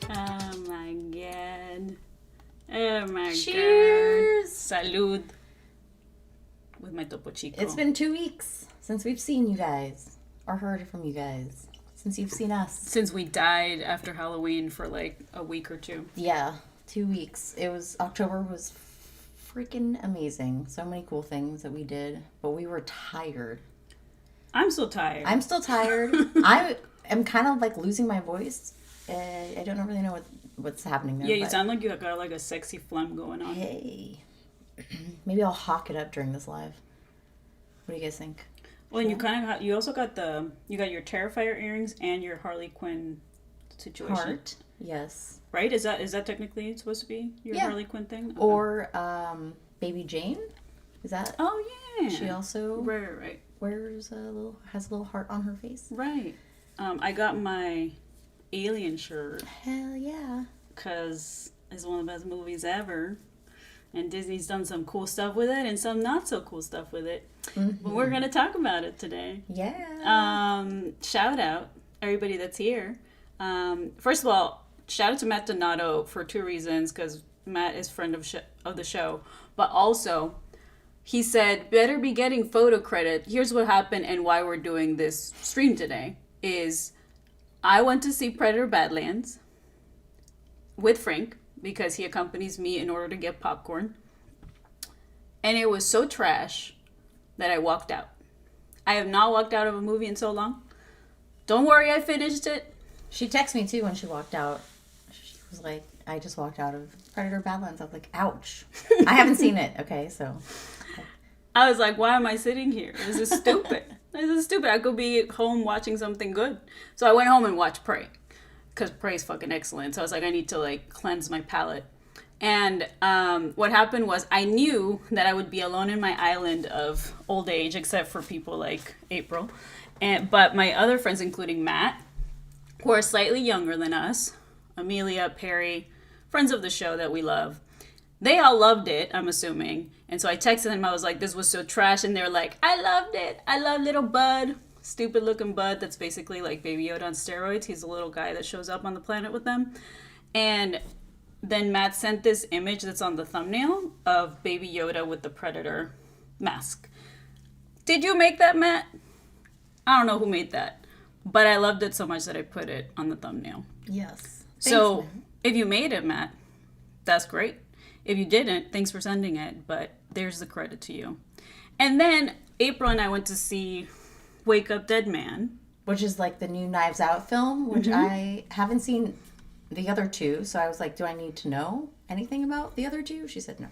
Oh my god. Oh my Cheers. god. Salud. With my Topo Chico. It's been 2 weeks since we've seen you guys. Or heard from you guys. Since you've seen us. Since we died after Halloween for like a week or two. Yeah, 2 weeks. October was freaking amazing. So many cool things that we did. But we were tired. I'm so tired. I'm still tired. I am kind of like losing my voice. I don't really know what's happening there. Yeah, you sound like you got like a sexy phlegm going on. Hey. Maybe I'll hawk it up during this live. What do you guys think? Well, and you also got you got your Terrifier earrings and your Harley Quinn situation. Heart. Yes. Right? Is that technically supposed to be your Harley Quinn thing? Okay. Or Baby Jane? Is that? Oh yeah. She also right. has a little heart on her face. Right. I got my Alien shirt. Hell yeah. Because it's one of the best movies ever. And Disney's done some cool stuff with it and some not so cool stuff with it. Mm-hmm. But we're going to talk about it today. Yeah. Shout out everybody that's here. First of all, shout out to Matt Donato for 2 reasons, because Matt is friend of the show. But also, he said, better be getting photo credit. Here's what happened and why we're doing this stream today is I went to see Predator Badlands with Frank because he accompanies me in order to get popcorn. And it was so trash that I walked out. I have not walked out of a movie in so long. Don't worry, I finished it. She texted me too when she walked out. She was like, I just walked out of Predator Badlands. I was like, ouch. I haven't seen it. Okay, so. I was like, why am I sitting here? This is stupid. This is stupid. I could be at home watching something good. So I went home and watched Prey. Because Prey is fucking excellent. So I was like, I need to like cleanse my palate. And what happened was I knew that I would be alone in my island of old age, except for people like April. But my other friends, including Matt, who are slightly younger than us, Amelia, Perry, friends of the show that we love, they all loved it, I'm assuming. And so I texted them, I was like, this was so trash. And they're like, I loved it. I love little Bud. Stupid looking Bud that's basically like Baby Yoda on steroids. He's a little guy that shows up on the planet with them. And then Matt sent this image that's on the thumbnail of Baby Yoda with the Predator mask. Did you make that, Matt? I don't know who made that. But I loved it so much that I put it on the thumbnail. Yes. So if you made it, Matt, that's great. If you didn't, thanks for sending it. But there's the credit to you. And then April and I went to see Wake Up Dead Man. Which is like the new Knives Out film, which I haven't seen the other two. So I was like, do I need to know anything about the other two? She said no.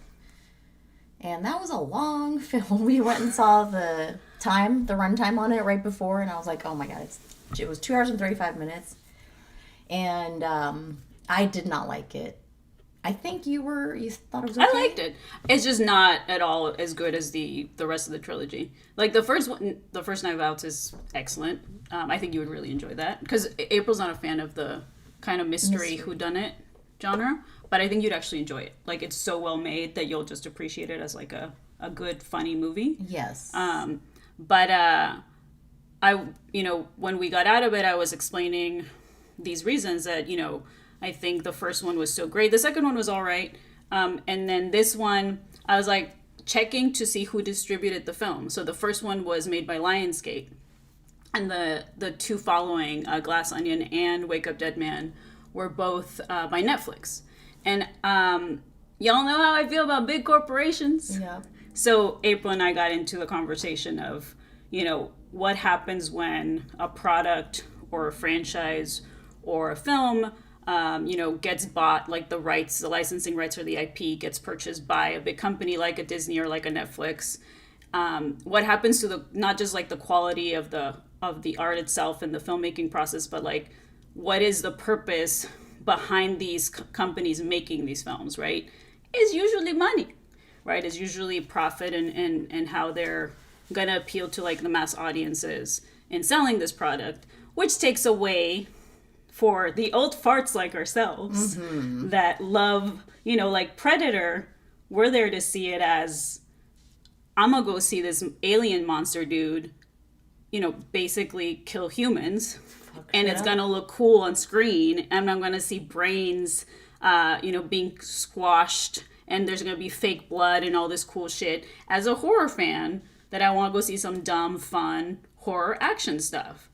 And that was a long film. We went and saw the runtime on it right before. And I was like, oh my God, it was 2 hours and 35 minutes. And I did not like it. I think you thought it was okay? I liked it. It's just not at all as good as the rest of the trilogy. Like the first Knives Out is excellent. I think you would really enjoy that. Because April's not a fan of the kind of mystery whodunit genre. But I think you'd actually enjoy it. Like it's so well made that you'll just appreciate it as like a good, funny movie. Yes. But when we got out of it, I was explaining these reasons that, I think the first one was so great. The second one was all right. And then this one, I was like checking to see who distributed the film. So the first one was made by Lionsgate. And the two following, Glass Onion and Wake Up Dead Man, were both by Netflix. And y'all know how I feel about big corporations. Yeah. So April and I got into a conversation of, what happens when a product or a franchise or a film gets bought, like the licensing rights or the IP gets purchased by a big company like a Disney or like a Netflix. What happens to not just like the quality of the art itself and the filmmaking process, but like what is the purpose behind these companies making these films, right? Is usually money, right? Is usually profit and how they're gonna appeal to like the mass audiences in selling this product, which takes away for the old farts like ourselves that love, like Predator, we're there to see it as, I'm gonna go see this alien monster dude, basically kill humans, and shit it's up. gonna look cool on screen, and I'm gonna see brains, being squashed, and there's gonna be fake blood and all this cool shit. As a horror fan, that I want to go see some dumb, fun horror action stuff.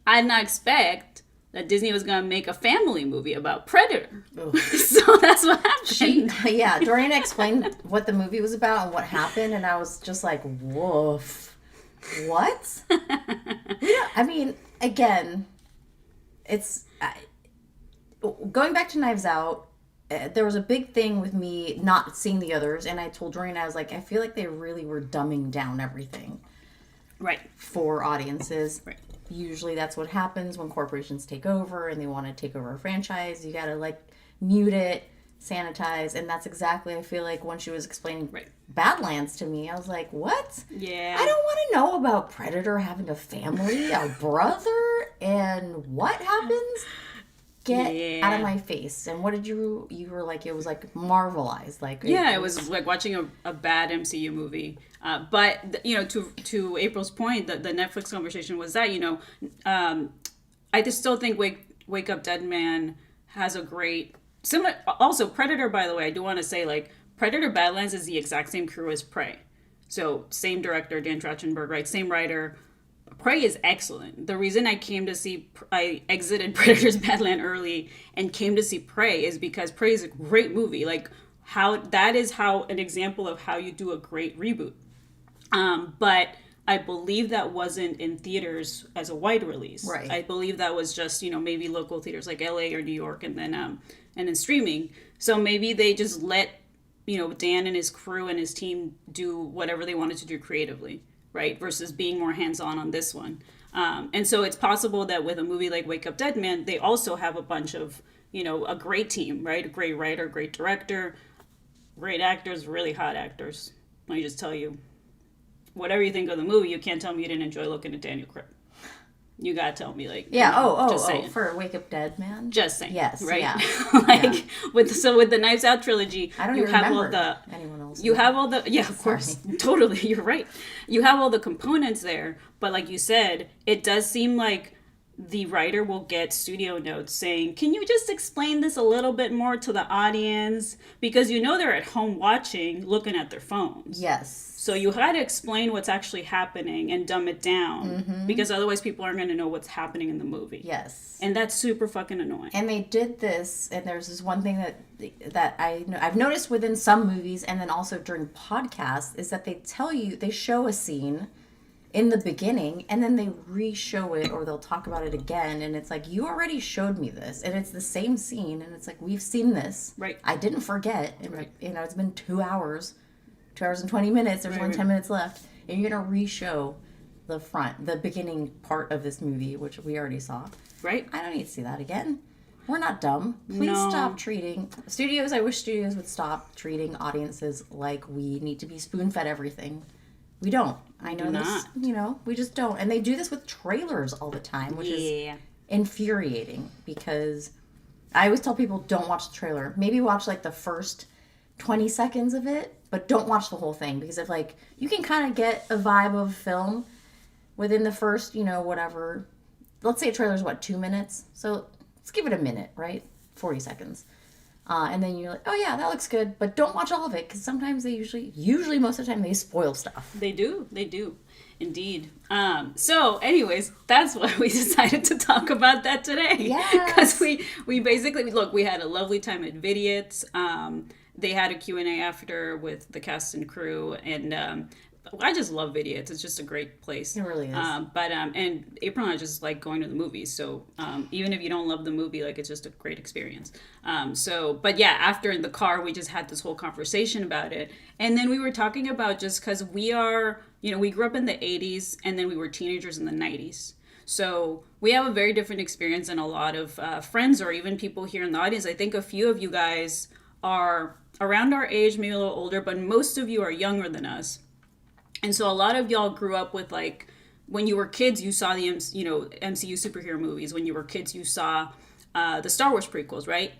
I did not expect that Disney was gonna make a family movie about Predator. So that's what happened. Dorian explained what the movie was about and what happened, and I was just like, woof. What? I mean, again, going back to Knives Out, there was a big thing with me not seeing the others, and I told Dorian, I was like, I feel like they really were dumbing down everything. Right. For audiences. Right. Usually that's what happens when corporations take over and they want to take over a franchise. You gotta mute it, sanitize, and that's exactly, I feel like, when she was explaining Badlands to me, I was like, what? Yeah. I don't want to know about Predator having a family, a brother, and what happens? Get out of my face. And what did you were like, it was like Marvelized. It was like watching a bad MCU movie. But, to April's point, the Netflix conversation was that, I just still think Wake Up Dead Man has a great, similar, also Predator, by the way, I do want to say, Predator Badlands is the exact same crew as Prey. So, same director, Dan Trachtenberg, right? Same writer. Prey is excellent. The reason I exited Predator's Badland early and came to see Prey is because Prey is a great movie. That is an example of how you do a great reboot. But I believe that wasn't in theaters as a wide release. Right. I believe that was just, maybe local theaters like LA or New York, and then streaming. So maybe they just let, Dan and his crew and his team do whatever they wanted to do creatively. Right, versus being more hands-on on this one. And so it's possible that with a movie like Wake Up Dead Man, they also have a bunch of, a great team, right? A great writer, great director, great actors, really hot actors. Let me just tell you, whatever you think of the movie, you can't tell me you didn't enjoy looking at Daniel Craig. You gotta tell me, for Wake Up Dead Man? Just saying. Yes, right? yeah. With the Knives Out trilogy, I don't you even have remember all the anyone else. You have all the of course, totally, you're right. You have all the components there, but like you said, it does seem like the writer will get studio notes saying, "Can you just explain this a little bit more to the audience?" Because they're at home watching, looking at their phones. Yes. So you had to explain what's actually happening and dumb it down, because otherwise people aren't going to know what's happening in the movie. Yes. And that's super fucking annoying. And they did this, and there's this one thing that I've noticed within some movies, and then also during podcasts, is that they show a scene in the beginning, and then they re-show it, or they'll talk about it again, and it's like, you already showed me this, and it's the same scene, and it's like, we've seen this. Right. I didn't forget. And right. It's been 2 hours. 2 hours and 20 minutes. There's only 10 minutes left. And you're going to re-show the beginning part of this movie, which we already saw. Right. I don't need to see that again. We're not dumb. Please stop treating studios. I wish studios would stop treating audiences like we need to be spoon-fed everything. We don't. I know this. We just don't. And they do this with trailers all the time, which is infuriating, because I always tell people, don't watch the trailer. Maybe watch the first 20 seconds of it, but don't watch the whole thing, because if you can kind of get a vibe of film within the first, whatever, let's say a trailer's 2 minutes, so let's give it a minute, right? 40 seconds. And then you're like, oh yeah, that looks good, but don't watch all of it, because sometimes they usually most of the time they spoil stuff. They do indeed. So anyways, that's why we decided to talk about that today. Yes. Because we basically, we had a lovely time at Vidiots. They had a Q&A after with the cast and crew, and I just love Vidiots. It's just a great place. It really is. And April and I just like going to the movies. So even if you don't love the movie, it's just a great experience. But yeah, after in the car, we just had this whole conversation about it. And then we were talking about, just because we are, we grew up in the 80s, and then we were teenagers in the 90s. So we have a very different experience than a lot of friends, or even people here in the audience. I think a few of you guys are around our age, maybe a little older, but most of you are younger than us. And so a lot of y'all grew up with, when you were kids, you saw the MCU superhero movies. When you were kids, you saw the Star Wars prequels, right?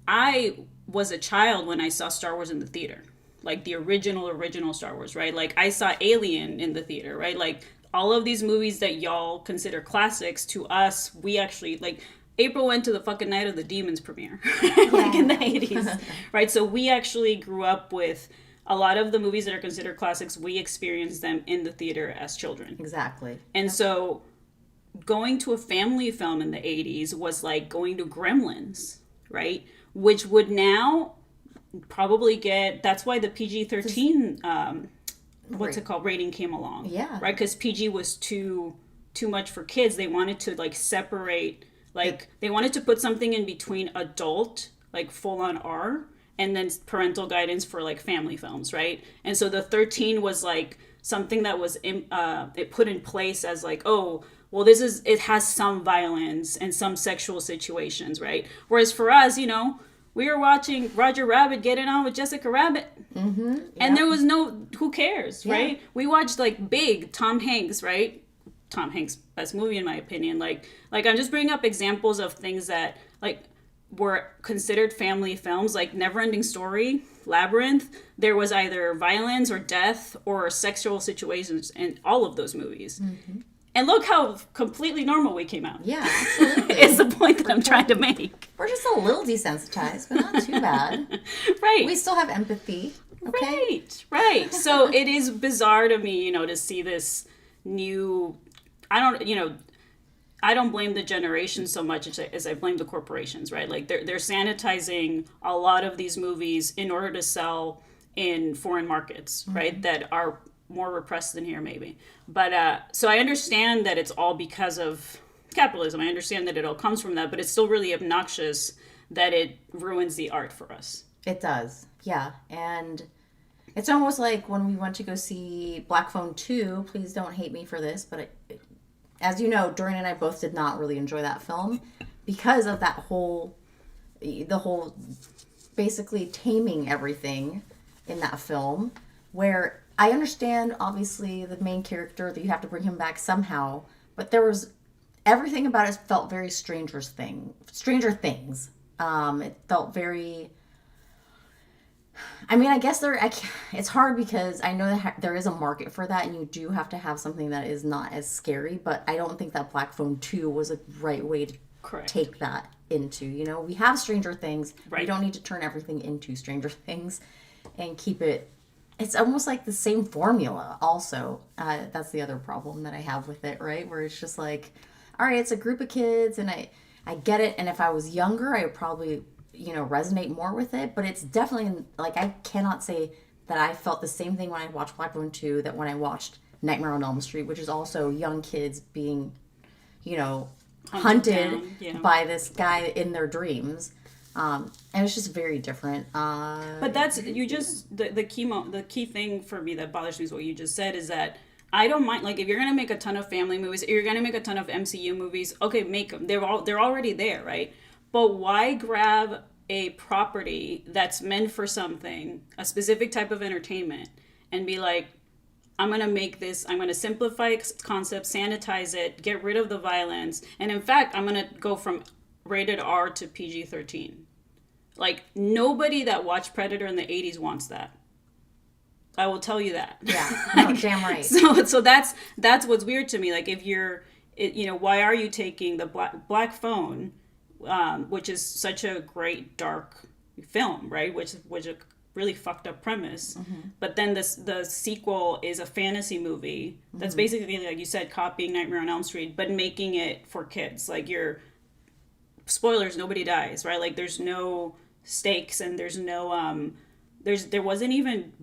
I was a child when I saw Star Wars in the theater, the original Star Wars, right? I saw Alien in the theater, right? all of these movies that y'all consider classics, to us, we actually, like, April went to the fucking Night of the Demons premiere, like in the 80s, right? So we actually grew up with a lot of the movies that are considered classics. We experienced them in the theater as children. Exactly. And so going to a family film in the 80s was like going to Gremlins, right? Which would now probably get, that's why the PG-13, what's it called, rating came along. Yeah. Right? Because PG was too much for kids. They wanted to like separate, like they wanted to put something in between adult, like full on R, and then parental guidance for like family films, right? And so the 13 was like something that was it put in place as like, oh, well, it has some violence and some sexual situations, right? Whereas for us, you know, we were watching Roger Rabbit getting on with Jessica Rabbit. Mm-hmm, yeah. And there was no, who cares, right? We watched like Big, Tom Hanks, right? Tom Hanks' best movie in my opinion. Like I'm just bringing up examples of things that like were considered family films, like Neverending Story, Labyrinth. There was either violence or death or sexual situations in all of those movies. Mm-hmm. And look how completely normal we came out. Yeah, absolutely. It's the point that I'm trying to make. We're just a little desensitized, but not too bad. Right. We still have empathy. Okay? Right. So it is bizarre to me, you know, to see this new, I don't blame the generation so much as I blame the corporations, right? Like they're sanitizing a lot of these movies in order to sell in foreign markets, right? Mm-hmm. That are more repressed than here maybe. But so I understand that it's all because of capitalism. I understand that it all comes from that, but it's still really obnoxious that it ruins the art for us. It does. Yeah. And it's almost like when we went to go see Black Phone 2, please don't hate me for this, but as you know, Dorian and I both did not really enjoy that film because of the whole basically taming everything in that film, where I understand obviously the main character that you have to bring him back somehow, but there was everything about it felt very Stranger Things. It felt very, I mean, I guess it's hard because I know that there is a market for that and you do have to have something that is not as scary, but I don't think that Black Phone 2 was a right way to take that into, you know, we have Stranger Things. Right. We don't need to turn everything into Stranger Things and keep it, it's almost like the same formula also. That's the other problem that I have with it, right? Where it's just like, all right, it's a group of kids and I get it. And if I was younger, I would probably, you know, resonate more with it, but it's definitely like, I cannot say that I felt the same thing when I watched Black Phone 2 that when I watched Nightmare on Elm Street, which is also young kids being, you know, hunted by this guy in their dreams. And it's just very different. But that's, you just, the key thing for me that bothers me is what you just said is that I don't mind, like, if you're going to make a ton of family movies, or you're going to make a ton of MCU movies, okay, make them. They're already there, right? But why grab a property that's meant for something, a specific type of entertainment, and be like, I'm going to make this, I'm going to simplify concept, sanitize it, get rid of the violence, and in fact, I'm going to go from rated R to PG-13. Like, nobody that watched Predator in the 80s wants that. I will tell you that. Yeah, no, damn right. So that's what's weird to me. Like, if you're, you know, why are you taking the Black Phone, which is such a great dark film, right? Which a really fucked up premise. Mm-hmm. But then the sequel is a fantasy movie that's basically, like you said, copying Nightmare on Elm Street, but making it for kids. Like, spoilers, nobody dies, right? Like, there's no stakes and there's no there wasn't even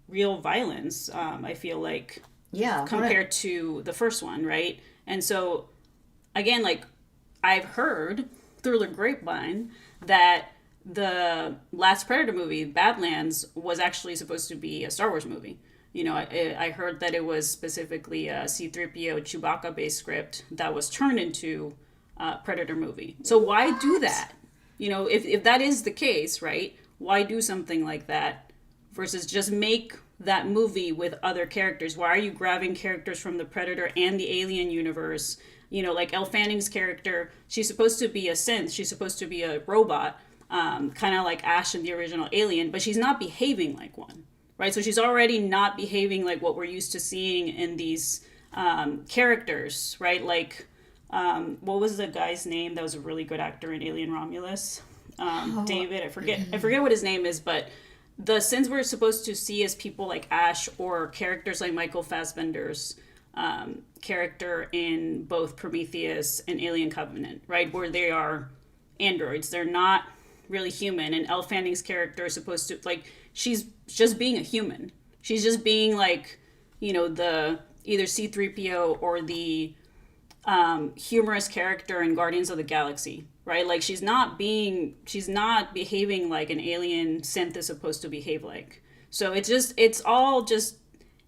real violence, I feel like, compared to the first one, right? And so again, like, I've heard through the grapevine that the last Predator movie, Badlands, was actually supposed to be a Star Wars movie. You know, I heard that it was specifically a C-3PO Chewbacca based script that was turned into Predator movie. So why do that? You know, if that is the case, right? Why do something like that versus just make that movie with other characters? Why are you grabbing characters from the Predator and the Alien universe? You know, like Elle Fanning's character, she's supposed to be a synth. She's supposed to be a robot, kind of like Ash in the original Alien, but she's not behaving like one, right? So she's already not behaving like what we're used to seeing in these characters, right? Like, what was the guy's name that was a really good actor in Alien Romulus? David, I forget what his name is, but the sins we're supposed to see as people like Ash or characters like Michael Fassbender's character in both Prometheus and Alien Covenant, right? Where they are androids. They're not really human. And Elle Fanning's character is supposed to, like, she's just being a human. She's just being like, you know, the either C-3PO or the humorous character in Guardians of the Galaxy, right? Like, she's not behaving like an alien synth is supposed to behave like. So it's all just,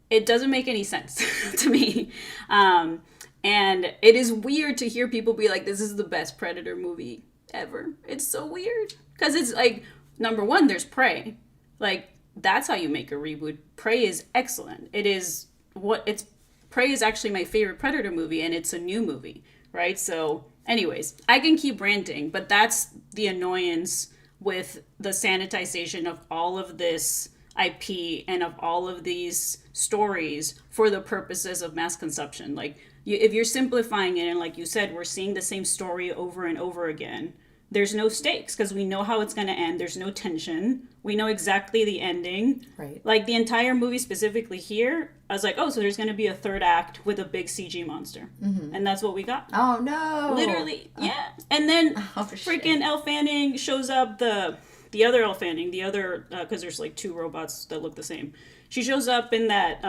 it doesn't make any sense to me. And it is weird to hear people be like, this is the best Predator movie ever. It's so weird. Because it's like, number one, there's Prey. Like, that's how you make a reboot. Prey is excellent. Prey is actually my favorite Predator movie, and it's a new movie, right? So, anyways, I can keep ranting, but that's the annoyance with the sanitization of all of this IP and of all of these stories for the purposes of mass consumption. Like, if you're simplifying it, and like you said, we're seeing the same story over and over again, there's no stakes because we know how it's going to end. There's no tension. We know exactly the ending. Right. Like, the entire movie specifically here, I was like, oh, so there's going to be a third act with a big CG monster. Mm-hmm. And that's what we got. Oh, no. Literally, yeah. And then freaking Elle Fanning shows up, the other Elle Fanning, because there's like two robots that look the same. She shows up in that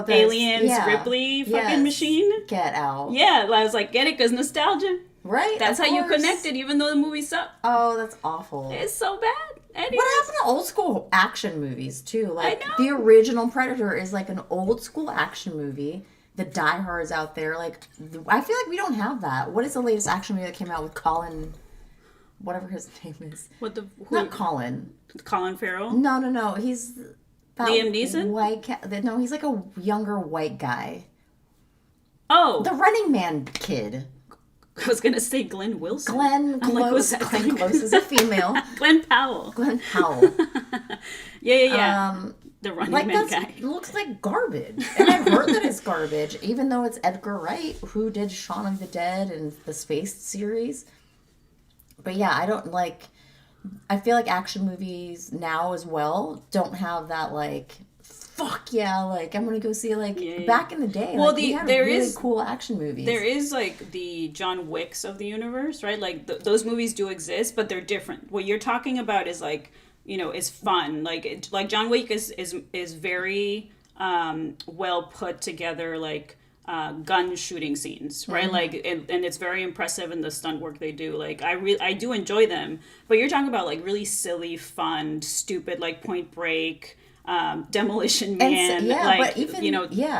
Aliens Ripley fucking machine. Get out. Yeah, I was like, get it? Because nostalgia. Right. That's how you connected, even though the movie sucked. Oh, that's awful. It's so bad. Anyways. What happened to old school action movies, too? Like, the original Predator is like an old school action movie. The diehards out there, like, I feel like we don't have that. What is the latest action movie that came out with Colin, whatever his name is? Not Colin. Colin Farrell? No. He's Liam Neeson? No, he's like a younger white guy. Oh. The Running Man kid. I was going to say Glenn Wilson. Glenn Close. Glenn Close is a female. Glenn Powell. Yeah. The Running Man guy. Looks like garbage. And I've heard that it's garbage, even though it's Edgar Wright, who did Shaun of the Dead and the Space series. But yeah, I feel like action movies now as well don't have that, like, fuck yeah, like, I'm gonna go see, like, back in the day. Well, we had really cool action movies. There is, like, the John Wicks of the universe, right? Like, those movies do exist, but they're different. What you're talking about is, like, you know, is fun. Like, John Wick is very well put together, like, gun shooting scenes, right? Mm-hmm. Like, and it's very impressive in the stunt work they do. Like, I do enjoy them, but you're talking about, like, really silly, fun, stupid, like, Point Break, Demolition Man, but even, you know, they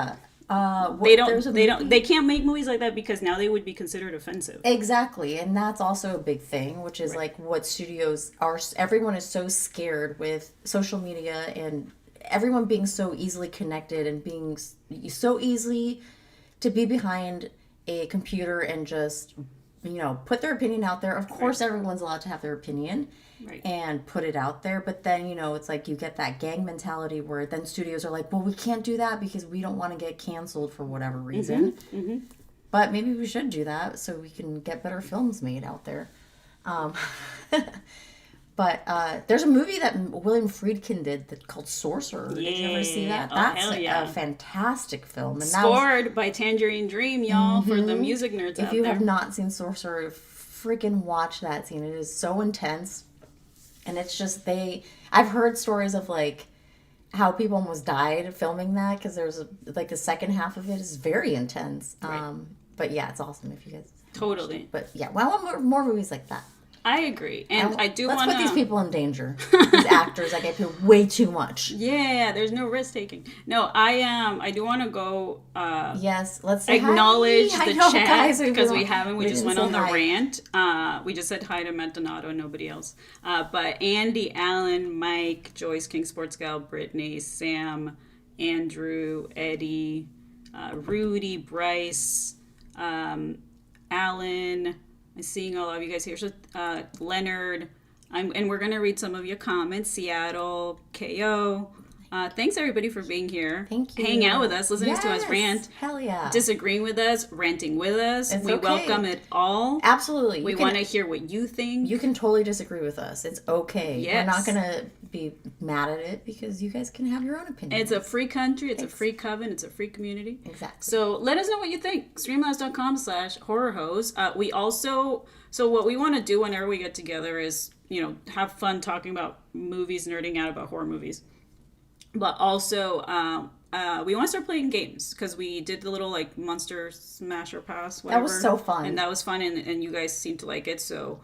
can't make movies like that because now they would be considered offensive. Exactly, and that's also a big thing, which is like what studios are. Everyone is so scared with social media and everyone being so easily connected and being so easily to be behind a computer and just, you know, put their opinion out there. Of course, everyone's allowed to have their opinion. Right. And put it out there, but then, you know, it's like you get that gang mentality where then studios are like, well, we can't do that because we don't want to get canceled for whatever reason. Mm-hmm. Mm-hmm. But maybe we should do that so we can get better films made out there. But there's a movie that William Friedkin did called Sorcerer. Yeah. Did you ever see that? That's a fantastic film. And scored by Tangerine Dream, y'all, for the music nerds out there. If you have not seen Sorcerer, freaking watch that scene. It is so intense. And it's just I've heard stories of, like, how people almost died filming that because there's, like, the second half of it is very intense. Right. But yeah, it's awesome if you guys totally. It. But yeah, well, I want more movies like that. I agree. And I do want to... Let's put these people in danger. These actors, I get paid way too much. Yeah, there's no risk taking. No, I do want to go... yes, let's acknowledge hi. the chat, because we haven't. We just went on the rant. We just said hi to Matt Donato, nobody else. But Andy, Alan, Mike, Joyce, King Sports Gal, Brittany, Sam, Andrew, Eddie, Rudy, Bryce, Alan... I'm seeing all of you guys here. So, Leonard, and we're going to read some of your comments. Seattle, KO, Thanks everybody for being here. Thank you. Hang out with us, listening to us rant. Hell yeah. Disagreeing with us, ranting with us. It's we okay. welcome it all. Absolutely. We want to hear what you think. You can totally disagree with us. It's okay. Yes. We're not going to be mad at it because you guys can have your own opinion. It's a free country. It's a free coven. It's a free community. Exactly. So let us know what you think. Streamlabs.com/horror hos. We also, so what we want to do whenever we get together is, have fun talking about movies, nerding out about horror movies. But also, we want to start playing games because we did the little Monster Smasher Pass. Whatever, that was so fun. And that was fun, and you guys seemed to like it. So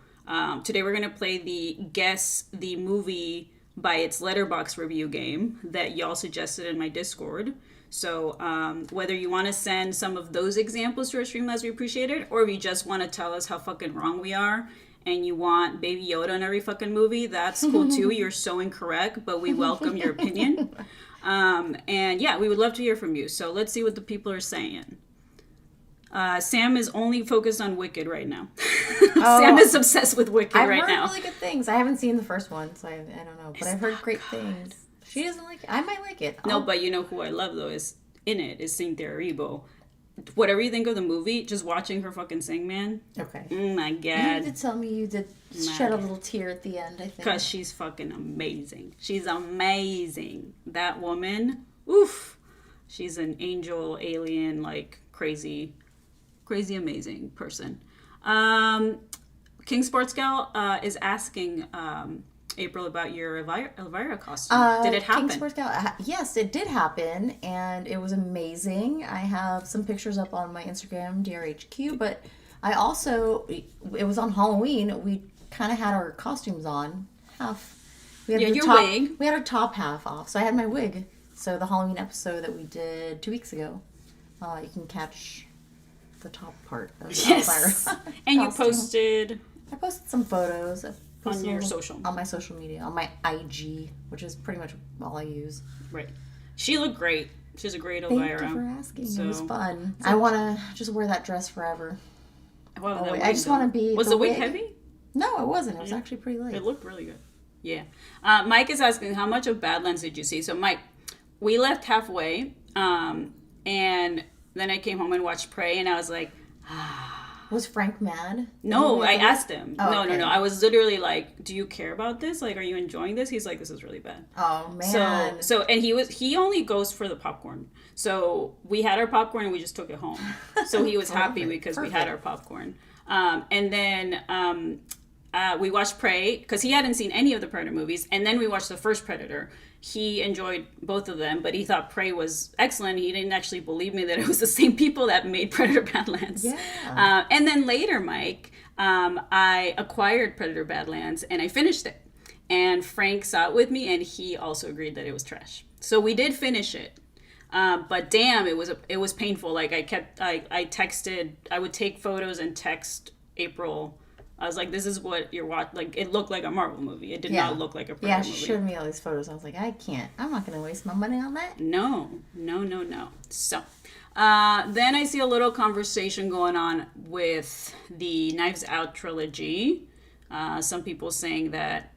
today we're going to play the Guess the Movie by its Letterboxd review game that y'all suggested in my Discord. So whether you want to send some of those examples to our Streamlabs, we appreciate it. Or if you just want to tell us how fucking wrong we are and you want Baby Yoda in every fucking movie, that's cool too. You're so incorrect, but we welcome your opinion. And yeah, we would love to hear from you. So let's see what the people are saying. Sam is only focused on Wicked right now. Sam is obsessed with Wicked right now. I've heard really good things. I haven't seen the first one, so I don't know. But I've heard great things. She doesn't like it. I might like it. No, but you know who I love, though, is Cynthia Erivo. Whatever you think of the movie, just watching her fucking sing, man. Okay. Oh, my God. You did tell me you did shed a little tear at the end, I think. Because she's fucking amazing. She's amazing. That woman, oof. She's an angel, alien, crazy amazing person. King Sports Gal is asking April about your Elvira costume. Did it happen? King Sports Gal, yes, it did happen, and it was amazing. I have some pictures up on my Instagram, DRHQ, but I also, it was on Halloween, we kind of had our costumes on, half. We had wig. We had our top half off, so I had my wig. So the Halloween episode that we did 2 weeks ago, you can catch the top part of Elvira. And you posted... I posted some photos. On your social. On my social media. On my IG, which is pretty much all I use. Right. She looked great. She's a great Elvira. Thank you for asking. It was fun. I want to just wear that dress forever. I just want to be... Was the wig heavy? No, it wasn't. It was actually pretty light. It looked really good. Yeah. Mike is asking, how much of Badlands did you see? So, Mike, we left halfway, and then I came home and watched Prey, and I was like, Was Frank mad? No, I asked him. Oh, no. I was literally like, do you care about this? Are you enjoying this? He's like, this is really bad. Oh, man. So and he only goes for the popcorn. So we had our popcorn and we just took it home. So he was happy because we had our popcorn. And then we watched Prey because he hadn't seen any of the Predator movies. And then we watched the first Predator. He enjoyed both of them, but he thought Prey was excellent. He didn't actually believe me that it was the same people that made Predator Badlands. Yeah. And then later, Mike, I acquired Predator Badlands and I finished it. And Frank saw it with me and he also agreed that it was trash. So we did finish it. But damn, it was painful. I texted, I would take photos and text April. I was like, this is what you're watching. It looked like a Marvel movie. It did not look like a Predator movie. Yeah, she showed me all these photos. I was like, I'm not going to waste my money on that. No. So, then I see a little conversation going on with the Knives Out trilogy. Some people saying that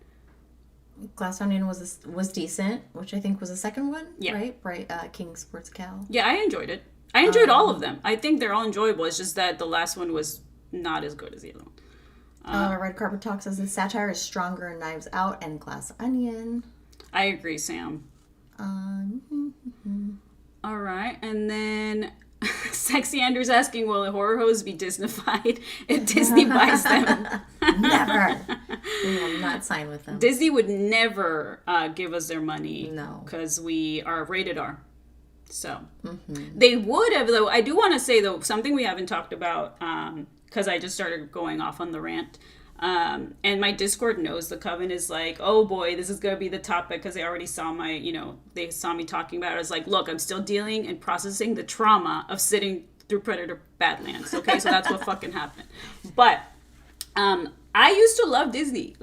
Glass Onion was decent, which I think was the second one, yeah. Right? King Sports Cal. Yeah, I enjoyed it. I enjoyed all of them. I think they're all enjoyable. It's just that the last one was not as good as the other one. Red Carpet Talk says the satire is stronger in Knives Out and Glass Onion. I agree, Sam. All right, and then Sexy Andrew's asking, will the Horror Hos be Disneyfied if Disney buys them? Never. We will not sign with them. Disney would never give us their money. No. Because we are rated R. So they would have, though. I do want to say, though, something we haven't talked about, because I just started going off on the rant. And my Discord knows the Coven is like, oh boy, this is going to be the topic because they already saw they saw me talking about it. I was like, look, I'm still dealing and processing the trauma of sitting through Predator Badlands. Okay, so that's what fucking happened. But I used to love Disney.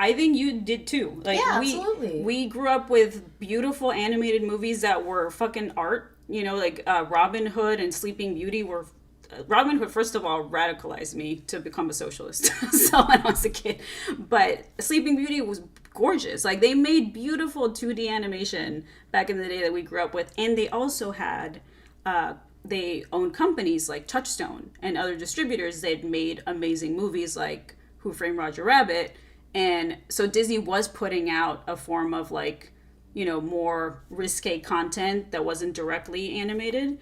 I think you did too. Yeah, absolutely. We grew up with beautiful animated movies that were fucking art. Robin Hood and Sleeping Beauty were... Robin Hood, first of all, radicalized me to become a socialist. So when I was a kid. But Sleeping Beauty was gorgeous. Like, they made beautiful 2D animation back in the day that we grew up with. And they also had, they owned companies like Touchstone and other distributors. They'd made amazing movies like Who Framed Roger Rabbit. And so Disney was putting out a form of like, you know, more risque content that wasn't directly animated,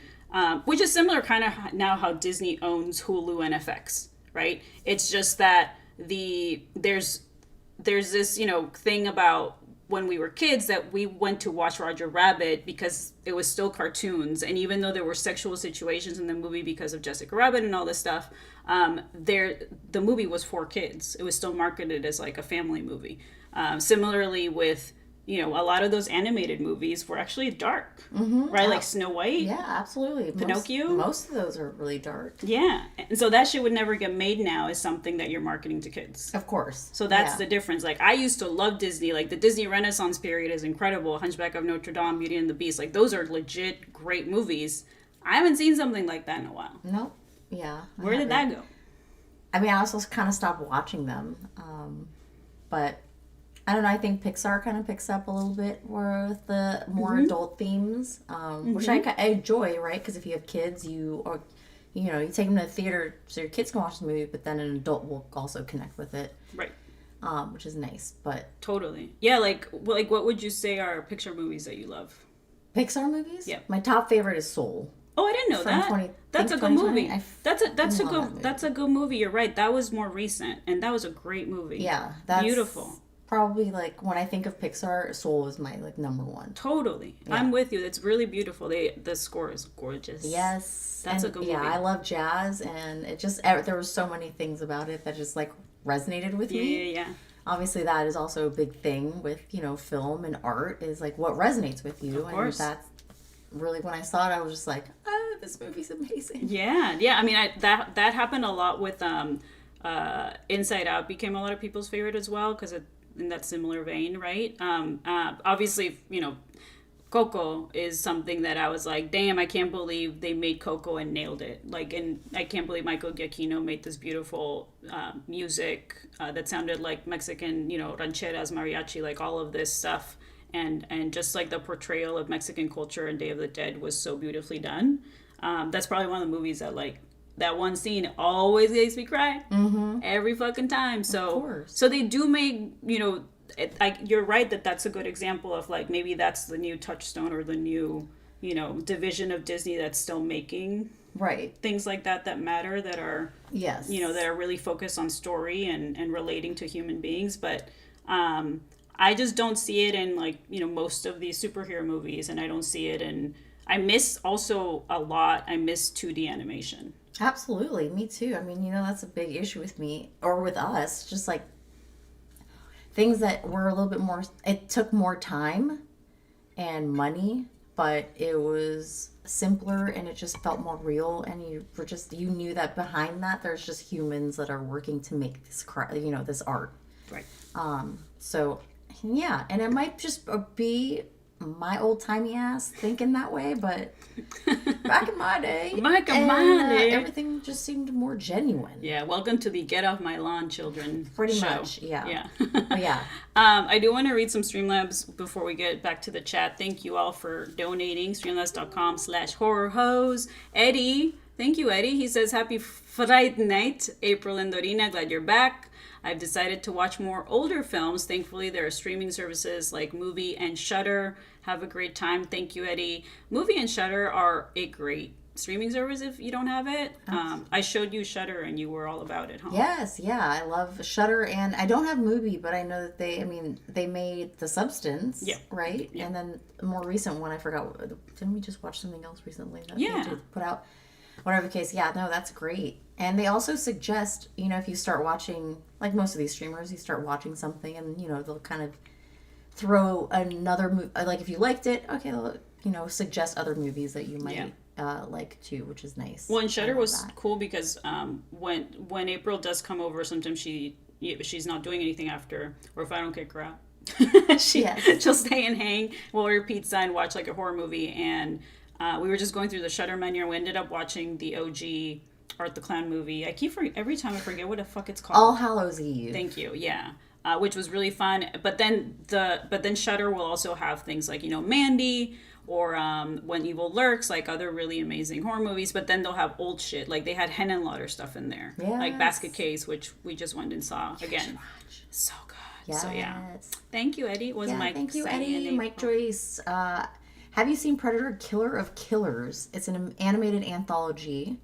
which is similar kind of now how Disney owns Hulu and FX, right? It's just that there's this, you know, thing about when we were kids that we went to watch Roger Rabbit because it was still cartoons, and even though there were sexual situations in the movie because of Jessica Rabbit and all this stuff, the movie was for kids. It was still marketed as like a family movie. Similarly with, you know, a lot of those animated movies were actually dark, right? Like Snow White. Yeah, absolutely. Pinocchio. Most of those are really dark. Yeah. And so that shit would never get made now as something that you're marketing to kids. Of course. So that's the difference. Like, I used to love Disney. Like, the Disney Renaissance period is incredible. Hunchback of Notre Dame, Beauty and the Beast. Like, those are legit great movies. I haven't seen something like that in a while. Nope. Yeah. Where did that go? I mean, I also kind of stopped watching them. But I don't know. I think Pixar kind of picks up a little bit with the more adult themes, which I enjoy, right? Because if you have kids, you take them to the theater so your kids can watch the movie, but then an adult will also connect with it, right? Which is nice. But totally, yeah. Like what would you say are Pixar movies that you love? Pixar movies? Yeah. My top favorite is Soul. Oh, I didn't know that. That's a good movie. That's a good movie. You're right. That was more recent, and that was a great movie. Yeah, that's beautiful. Probably like when I think of Pixar, Soul is my like number one. Totally, yeah. I'm with you. It's really beautiful. The score is gorgeous. Yes, that's a good movie. Yeah, I love jazz, and it just there were so many things about it that just like resonated with me. Yeah. Obviously, that is also a big thing with film and art is like what resonates with you, of course. And that's really when I saw it, I was just like, oh, this movie's amazing. Yeah. I mean, that happened a lot with Inside Out became a lot of people's favorite as well because it. In that similar vein, right? Obviously, Coco is something that I was like, damn, I can't believe they made Coco and nailed it. Like, and I can't believe Michael Giacchino made this beautiful music that sounded like Mexican, rancheras, mariachi, like all of this stuff. And just like the portrayal of Mexican culture in Day of the Dead was so beautifully done. That's probably one of the movies that like, that one scene always makes me cry every fucking time. So they do make, you're right that's a good example of like, maybe that's the new Touchstone or the new, division of Disney that's still making things like that matter, that are, that are really focused on story and relating to human beings. But I just don't see it in like, most of these superhero movies, and I don't see it in, I miss 2D animation. Absolutely, me too. I mean, that's a big issue with me or with us. Just like things that were a little bit more. It took more time and money, but it was simpler and it just felt more real. And you knew that behind that there's just humans that are working to make this this art. Right. So yeah, and it might just be my old timey ass thinking that way, but back in my day, everything just seemed more genuine. Yeah, welcome to the Get Off My Lawn Children Pretty show. much, yeah. Yeah. I do want to read some Streamlabs before we get back to the chat. Thank you all for donating. Streamlabs.com/Horror Hos. Eddie, thank you, Eddie. He says, happy Friday night, April and Dorina. Glad you're back. I've decided to watch more older films. Thankfully, there are streaming services like Movie and Shudder. Have a great time. Thank you, Eddie. Movie and Shudder are a great streaming service if you don't have it. I showed you Shudder and you were all about it, huh? Yes, yeah. I love Shudder, and I don't have Movie, but I know that they made The Substance, right? Yeah. And then a more recent one, I forgot. Didn't we just watch something else recently that they put out? Whatever the case, that's great. And they also suggest, if you start watching, like most of these streamers, you start watching something and, they'll kind of throw another movie, like if you liked it, okay, they'll, suggest other movies that you might like too, which is nice. Well, and Shudder was cool because when April does come over, sometimes she's not doing anything after, or if I don't kick her out, she'll stay and hang, we'll order pizza and watch like a horror movie. And we were just going through the Shudder menu and we ended up watching the OG Art the Clown movie. Every time I forget what the fuck it's called. All Hallows Eve. Thank you. Yeah. which was really fun. But then Shudder will also have things like, Mandy, or When Evil Lurks, like other really amazing horror movies. But then they'll have old shit, like they had Henenlotter stuff in there, like Basket Case, which we just went and saw again. So good. Yes. So yeah, thank you, Eddie. It was Mike. Thank you, Eddie. Mike Joyce. Have you seen Predator: Killer of Killers? It's an animated anthology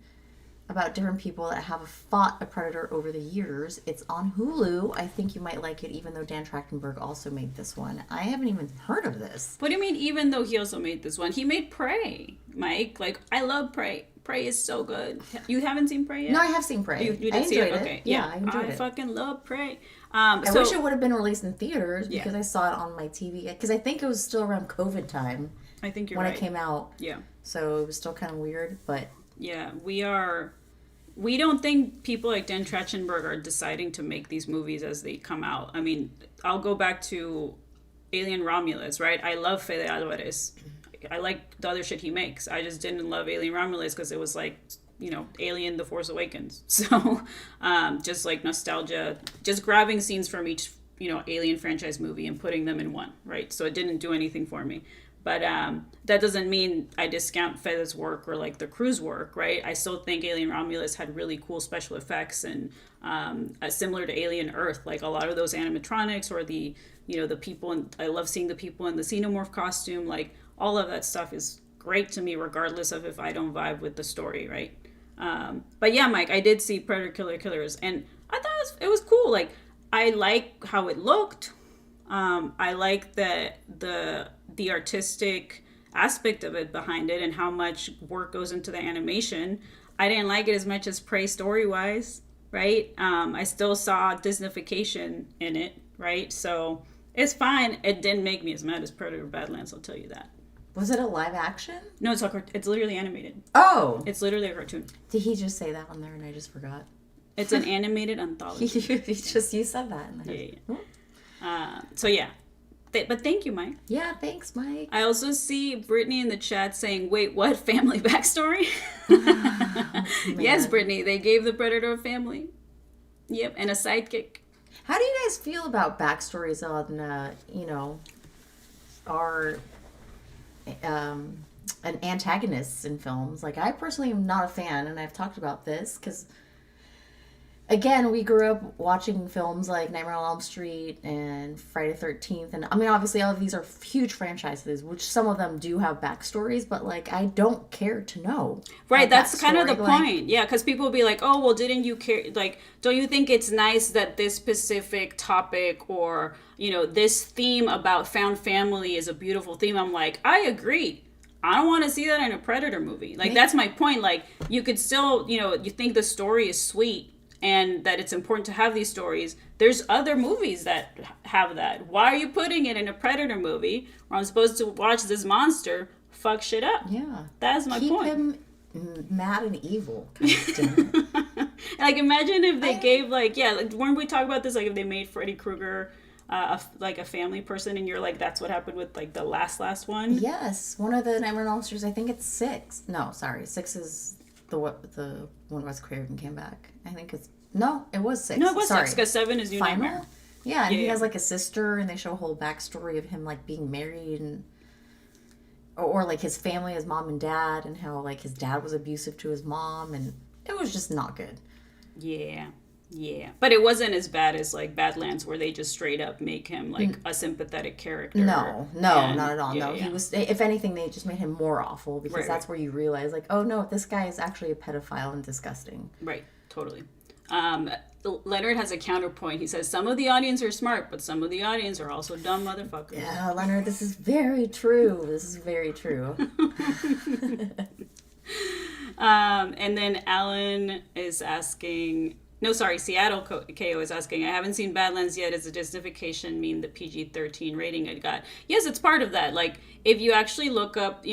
about different people that have fought a predator over the years. It's on Hulu. I think you might like it, even though Dan Trachtenberg also made this one. I haven't even heard of this. What do you mean, even though he also made this one? He made Prey, Mike. Like, I love Prey. Prey is so good. You haven't seen Prey yet? No, I have seen Prey. You did see it? Okay. Yeah, I enjoyed it. I fucking love Prey. I wish it would have been released in theaters because I saw it on my TV. Because I think it was still around COVID time. I think you're right. When it came out. Yeah. So it was still kind of weird, but... Yeah, we don't think people like Dan Trachtenberg are deciding to make these movies as they come out. I mean, I'll go back to Alien Romulus, right? I love Fede Alvarez. I like the other shit he makes. I just didn't love Alien Romulus because it was like, Alien The Force Awakens. So just like nostalgia, just grabbing scenes from each, Alien franchise movie and putting them in one, right? So it didn't do anything for me. But that doesn't mean I discount Fede's work or like the crew's work, right? I still think Alien Romulus had really cool special effects and similar to Alien Earth, like a lot of those animatronics or the people. And I love seeing the people in the xenomorph costume. Like all of that stuff is great to me, regardless of if I don't vibe with the story, right? But yeah, Mike, I did see Predator Killer Killers, and I thought it was cool. Like I like how it looked. I like the artistic aspect of it behind it and how much work goes into the animation. I didn't like it as much as Prey story-wise, right? I still saw Disneyfication in it, right? So it's fine. It didn't make me as mad as Predator Badlands, I'll tell you that. Was it a live action? No, it's literally animated. Oh! It's literally a cartoon. Did he just say that on there and I just forgot? It's an animated anthology. you said that in there. Yeah. So yeah. But thank you, Mike. Yeah, thanks, Mike. I also see Brittany in the chat saying, wait, what? Family backstory? Yes, Brittany. They gave the Predator a family. Yep, and a sidekick. How do you guys feel about backstories on, our antagonists in films? Like, I personally am not a fan, and I've talked about this, because... Again, we grew up watching films like Nightmare on Elm Street and Friday the 13th. And I mean, obviously, all of these are huge franchises, which some of them do have backstories, but like, I don't care to know. Right, that's kind of the point. Yeah, because people will be like, oh, well, didn't you care? Like, don't you think it's nice that this specific topic or, this theme about found family is a beautiful theme? I'm like, I agree. I don't want to see that in a Predator movie. Like, that's my point. Like, you could still, you think the story is sweet and that it's important to have these stories. There's other movies that have that. Why are you putting it in a Predator movie where I'm supposed to watch this monster fuck shit up? Yeah. That's my point. Keep him mad and evil. Kind of like, imagine if they gave, weren't we talking about this? Like, if they made Freddy Krueger a family person, and you're like, that's what happened with, like, the last one? Yes. One of the Nightmare on Elm Street, I think it's 6. No, sorry. 6 is the one Wes Craven came back. I think it was 6. No, it was 6 because 7 is New Nightmare. Yeah, and he has like a sister, and they show a whole backstory of him like being married, and or like his family, his mom and dad, and how like his dad was abusive to his mom, and it was just not good. Yeah, but it wasn't as bad as like Badlands, where they just straight up make him like a sympathetic character. No, not at all. No, he was. If anything, they just made him more awful because that's where you realize, like, oh no, this guy is actually a pedophile and disgusting. Right. Totally. Leonard has a counterpoint. He says, some of the audience are smart, but some of the audience are also dumb motherfuckers. Yeah, Leonard, this is very true. And then Alan is asking... No, sorry, Seattle KO is asking, I haven't seen Badlands yet. Does the Disneyfication mean the PG-13 rating it got? Yes, it's part of that. Like, if you actually look up,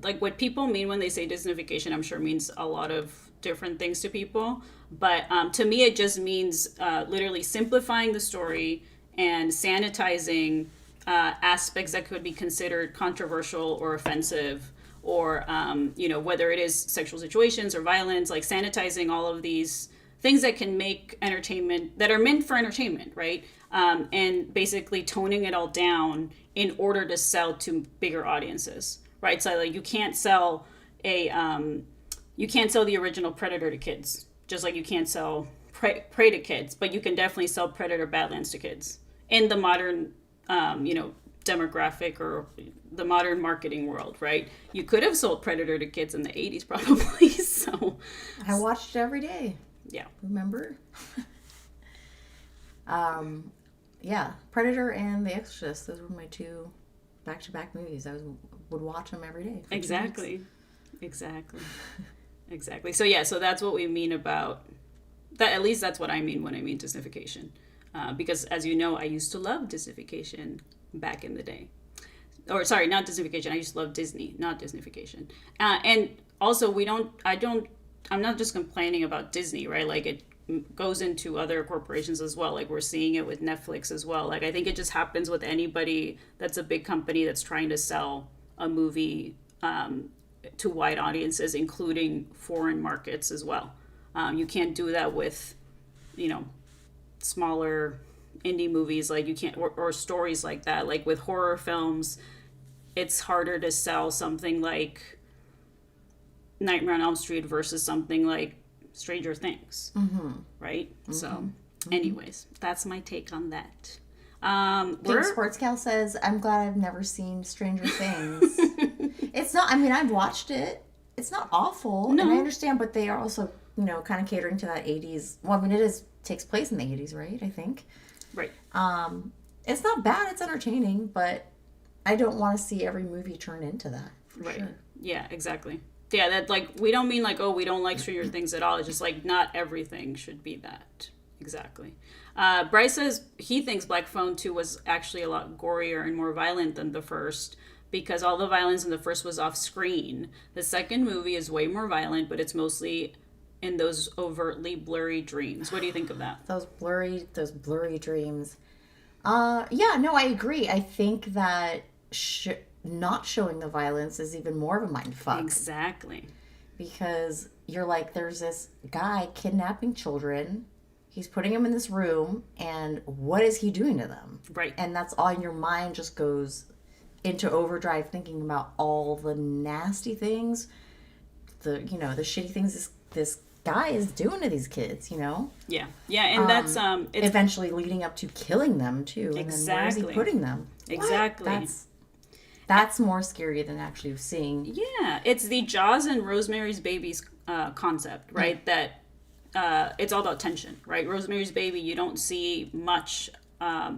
like what people mean when they say Disneyfication, I'm sure means a lot of different things to people. But to me, it just means literally simplifying the story and sanitizing aspects that could be considered controversial or offensive, or, whether it is sexual situations or violence, like sanitizing all of these things that can make entertainment, that are meant for entertainment, right? And basically toning it all down in order to sell to bigger audiences, right? So like you can't sell the original Predator to kids, just like you can't sell Prey to kids, but you can definitely sell Predator Badlands to kids in the modern, demographic or the modern marketing world, right? You could have sold Predator to kids in the 80s probably. So I watched it every day. Yeah. Remember? Yeah, Predator and The Exorcist. Those were my two back-to-back movies. Would watch them every day. Exactly. So yeah, so that's what we mean about that. At least that's what I mean when I mean Disneyfication. Because as you know, I used to love Disneyfication back in the day. Or sorry, not Disneyfication. I used to love Disney, not Disneyfication. And also I'm not just complaining about Disney, right? Like it goes into other corporations as well. Like we're seeing it with Netflix as well. Like I think it just happens with anybody that's a big company that's trying to sell a movie to wide audiences, including foreign markets as well. You can't do that with, smaller indie movies. Like you can't, or stories like that. Like with horror films, it's harder to sell something like Nightmare on Elm Street versus something like Stranger Things, right? Mm-hmm. So, anyways, that's my take on that. Pink Sports Gal says, I'm glad I've never seen Stranger Things. It's not, I've watched it. It's not awful. No. And I understand, but they are also, kind of catering to that 80s. Well, takes place in the 80s, right? I think. Right. It's not bad. It's entertaining, but I don't want to see every movie turn into that. For right. Sure. Yeah, exactly. Yeah, that we don't mean we don't like Stranger Things at all. It's just not everything should be that. Exactly. Bryce says he thinks Black Phone 2 was actually a lot gorier and more violent than the first because all the violence in the first was off screen. The second movie is way more violent, but it's mostly in those overtly blurry dreams. What do you think of that? Those blurry dreams. I agree. I think that not showing the violence is even more of a mindfuck. Exactly. Because you're like, there's this guy kidnapping children. He's putting them in this room, and what is he doing to them? Right. And that's all, your mind just goes into overdrive thinking about all the nasty things, the shitty things this guy is doing to these kids, Yeah. Yeah, and that's it's eventually leading up to killing them too. And exactly. then where is he putting them? Exactly. What? That's more scary than actually seeing. Yeah, it's the Jaws and Rosemary's Baby's concept, right? Mm. That it's all about tension, right? Rosemary's Baby, you don't see much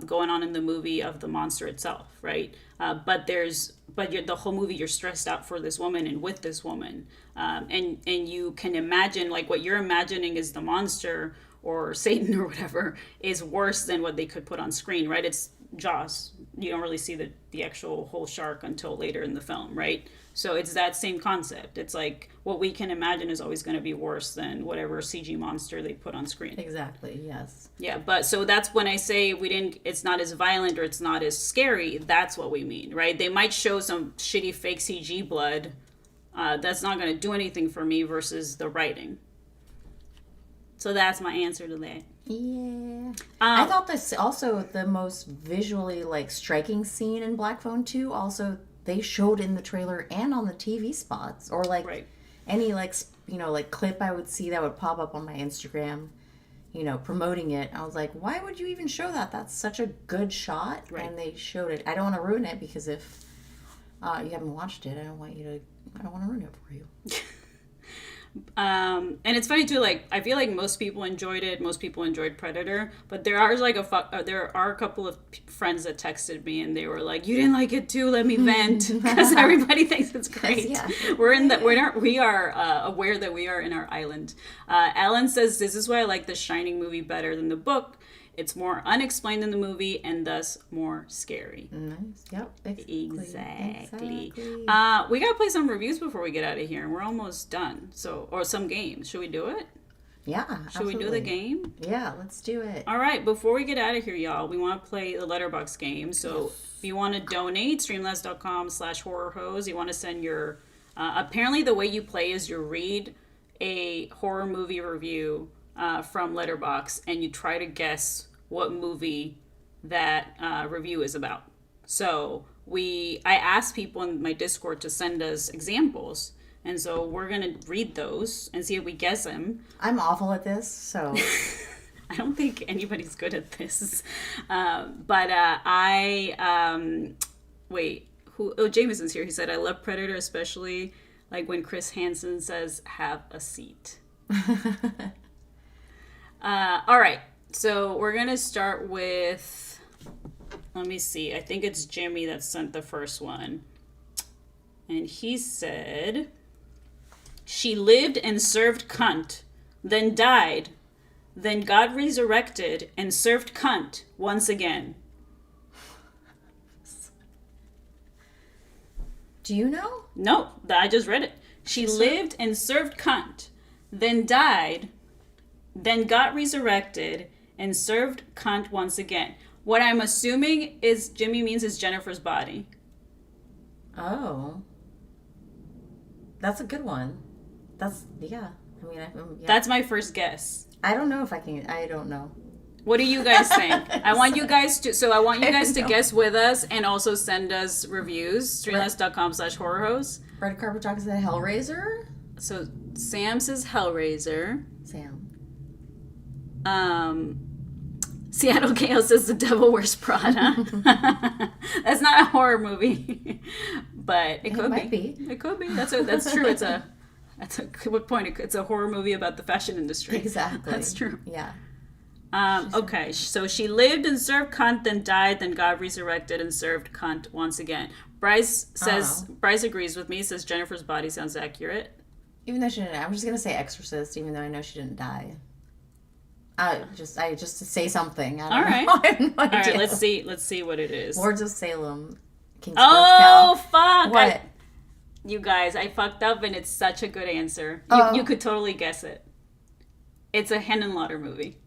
going on in the movie of the monster itself, right? But the whole movie you're stressed out for this woman and with this woman, and you can imagine what you're imagining is the monster or Satan or whatever is worse than what they could put on screen, right? It's Jaws. You don't really see the actual whole shark until later in the film, right? So it's that same concept. It's what we can imagine is always going to be worse than whatever CG monster they put on screen. Exactly, yes. Yeah, but so that's when I say it's not as violent or it's not as scary, that's what we mean, right? They might show some shitty fake CG blood. That's not going to do anything for me versus the writing. So that's my answer to that. Yeah. I thought this also the most visually striking scene in Black Phone 2 also they showed in the trailer and on the TV spots or right. any clip I would see that would pop up on my Instagram, promoting it. I was like, why would you even show that? That's such a good shot. Right. And they showed it. I don't want to ruin it because if you haven't watched it, I don't want to ruin it for you. And it's funny too, I feel like most people enjoyed it. Most people enjoyed Predator, but there are there are a couple of friends that texted me and they were like, "You didn't like it too? Let me vent," because everybody thinks it's great. Yeah. We are aware that we are in our island. Alan says this is why I like the Shining movie better than the book. It's more unexplained in the movie and thus more scary. Nice. Yep. Exactly. We gotta play some reviews before we get out of here, and we're almost done. Or some games. Should we do it? Yeah. Should absolutely. we do the game? Yeah, let's do it. All right. Before we get out of here, y'all, we want to play the Letterboxd game. So if you want to donate, streamlabs.com/Horror Hos. You want to send your. Apparently, the way you play is you read a horror movie review from Letterboxd, and you try to guess what movie that review is about. So I asked people in my Discord to send us examples, and so we're gonna read those and see if we guess them. I'm awful at this, so I don't think anybody's good at this. Wait, Jameson's here. He said, I love Predator, especially like when Chris Hansen says, have a seat. All right. So we're going to start with, let me see. I think it's Jimmy that sent the first one. And he said, she lived and served cunt, then died, then got resurrected and served cunt once again. Do you know? No, I just read it. She lived and served cunt, then died, then got resurrected and served cunt once again. What I'm assuming is Jimmy means is Jennifer's body. Oh. That's a good one. Yeah. That's my first guess. I don't know if I can. I don't know. What do you guys think? I want you guys to guess with us and also send us reviews. Streamless.com/Horror Hos. Red Carpet Talk is a Hellraiser. So Sam says Hellraiser. Sam. Seattle Chaos says The Devil Wears Prada. That's not a horror movie, but it could might be. It could be. That's true. It's a good point. It's a horror movie about the fashion industry. Exactly. That's true. Yeah. Okay, so she lived and served cunt, then died, then got resurrected and served cunt once again. Bryce agrees with me. Says Jennifer's body sounds accurate. Even though she didn't, I'm just gonna say Exorcist, even though I know she didn't die. Just to say something. I don't know. I have no idea. All right, let's see what it is. Lords of Salem. King's Fuck! What? You guys, I fucked up, and it's such a good answer. You could totally guess it. It's a Henenlotter movie.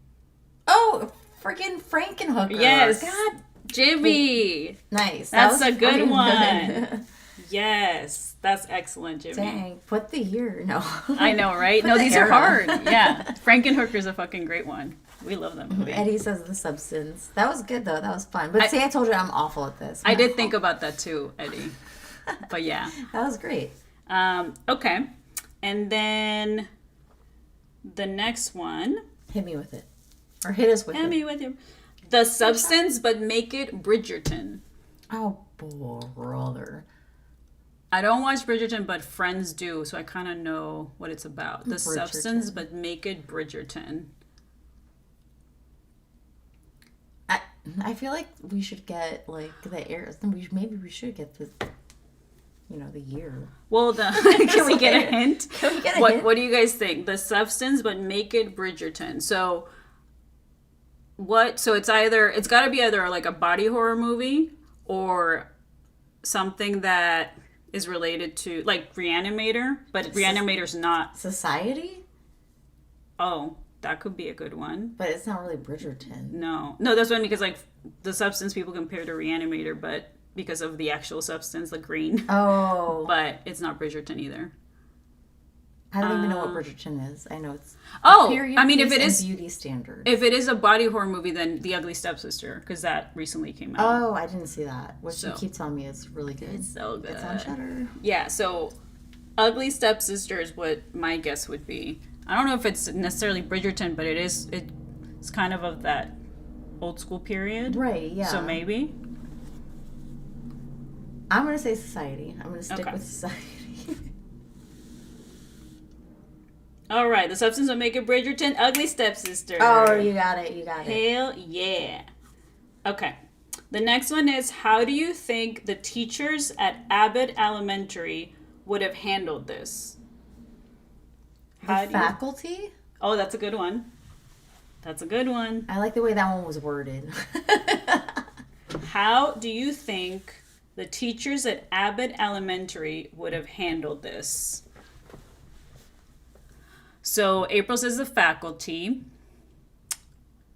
Oh, freaking Frankenhooker. Yes. God. Jimmy. Nice. That's a good one. Good. Yes. That's excellent, Jimmy. Dang. Put the year. No. I know, right? No, these are hard. Yeah. Frankenhooker's a fucking great one. We love that movie. Eddie says The Substance. That was good, though. That was fun. But I told you I'm awful at this. I did think about that, too, Eddie. But yeah. That was great. Okay. And then the next one. Hit me with it. Or hit us with it. Hit me with you. The Substance, but make it Bridgerton. Oh, brother. I don't watch Bridgerton, but friends do, so I kind of know what it's about. The Substance, but make it Bridgerton. I feel like we should get, like, the air. Maybe we should get the year. Well, can we get a hint? Can we get a hint? What do you guys think? The Substance, but make it Bridgerton. So it's got to be either like a body horror movie or something that is related to like Reanimator, but Reanimator's not Society. Oh, that could be a good one, but it's not really Bridgerton. No, that's one because like The Substance people compare to Reanimator, but because of the actual substance, the green. Oh, but it's not Bridgerton either. I don't even know what Bridgerton is. I know it's I mean, if it is beauty standard. If it is a body horror movie, then The Ugly Stepsister, because that recently came out. Oh, I didn't see that. Which you keep telling me is really good. It's so good. It's on Shudder. Yeah, so Ugly Stepsister is what my guess would be. I don't know if it's necessarily Bridgerton, but it's kind of that old school period. Right, yeah. So maybe. I'm going to say Society. I'm going to stick with Society. All right, The Substance will make it Bridgerton. Ugly Stepsister. Oh, you got it. Hell yeah. Okay. The next one is, how do you think the teachers at Abbott Elementary would have handled this? Faculty? Oh, that's a good one. I like the way that one was worded. How do you think the teachers at Abbott Elementary would have handled this? So April says the faculty.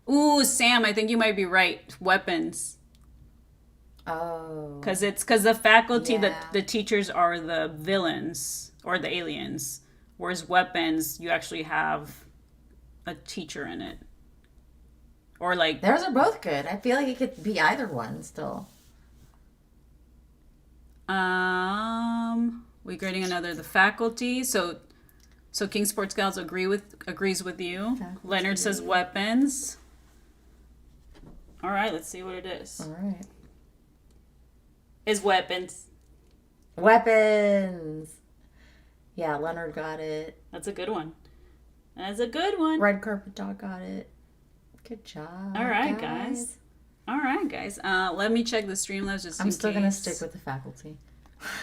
Ooh, Sam, I think you might be right. Weapons. Oh. Because the faculty, the teachers are the villains or the aliens. Whereas weapons, you actually have a teacher in it. Or like Theirs are both good. I feel like it could be either one still. we grading another The Faculty. So King Sports Gals agrees with you. Faculty. Leonard says Weapons. All right, let's see what it is. All right. Is Weapons. Weapons. Yeah, Leonard got it. That's a good one. That's a good one. Red Carpet Dog got it. Good job. All right, guys. All right, guys. Let me check the Streamlabs just I'm in still case. Gonna stick with The Faculty.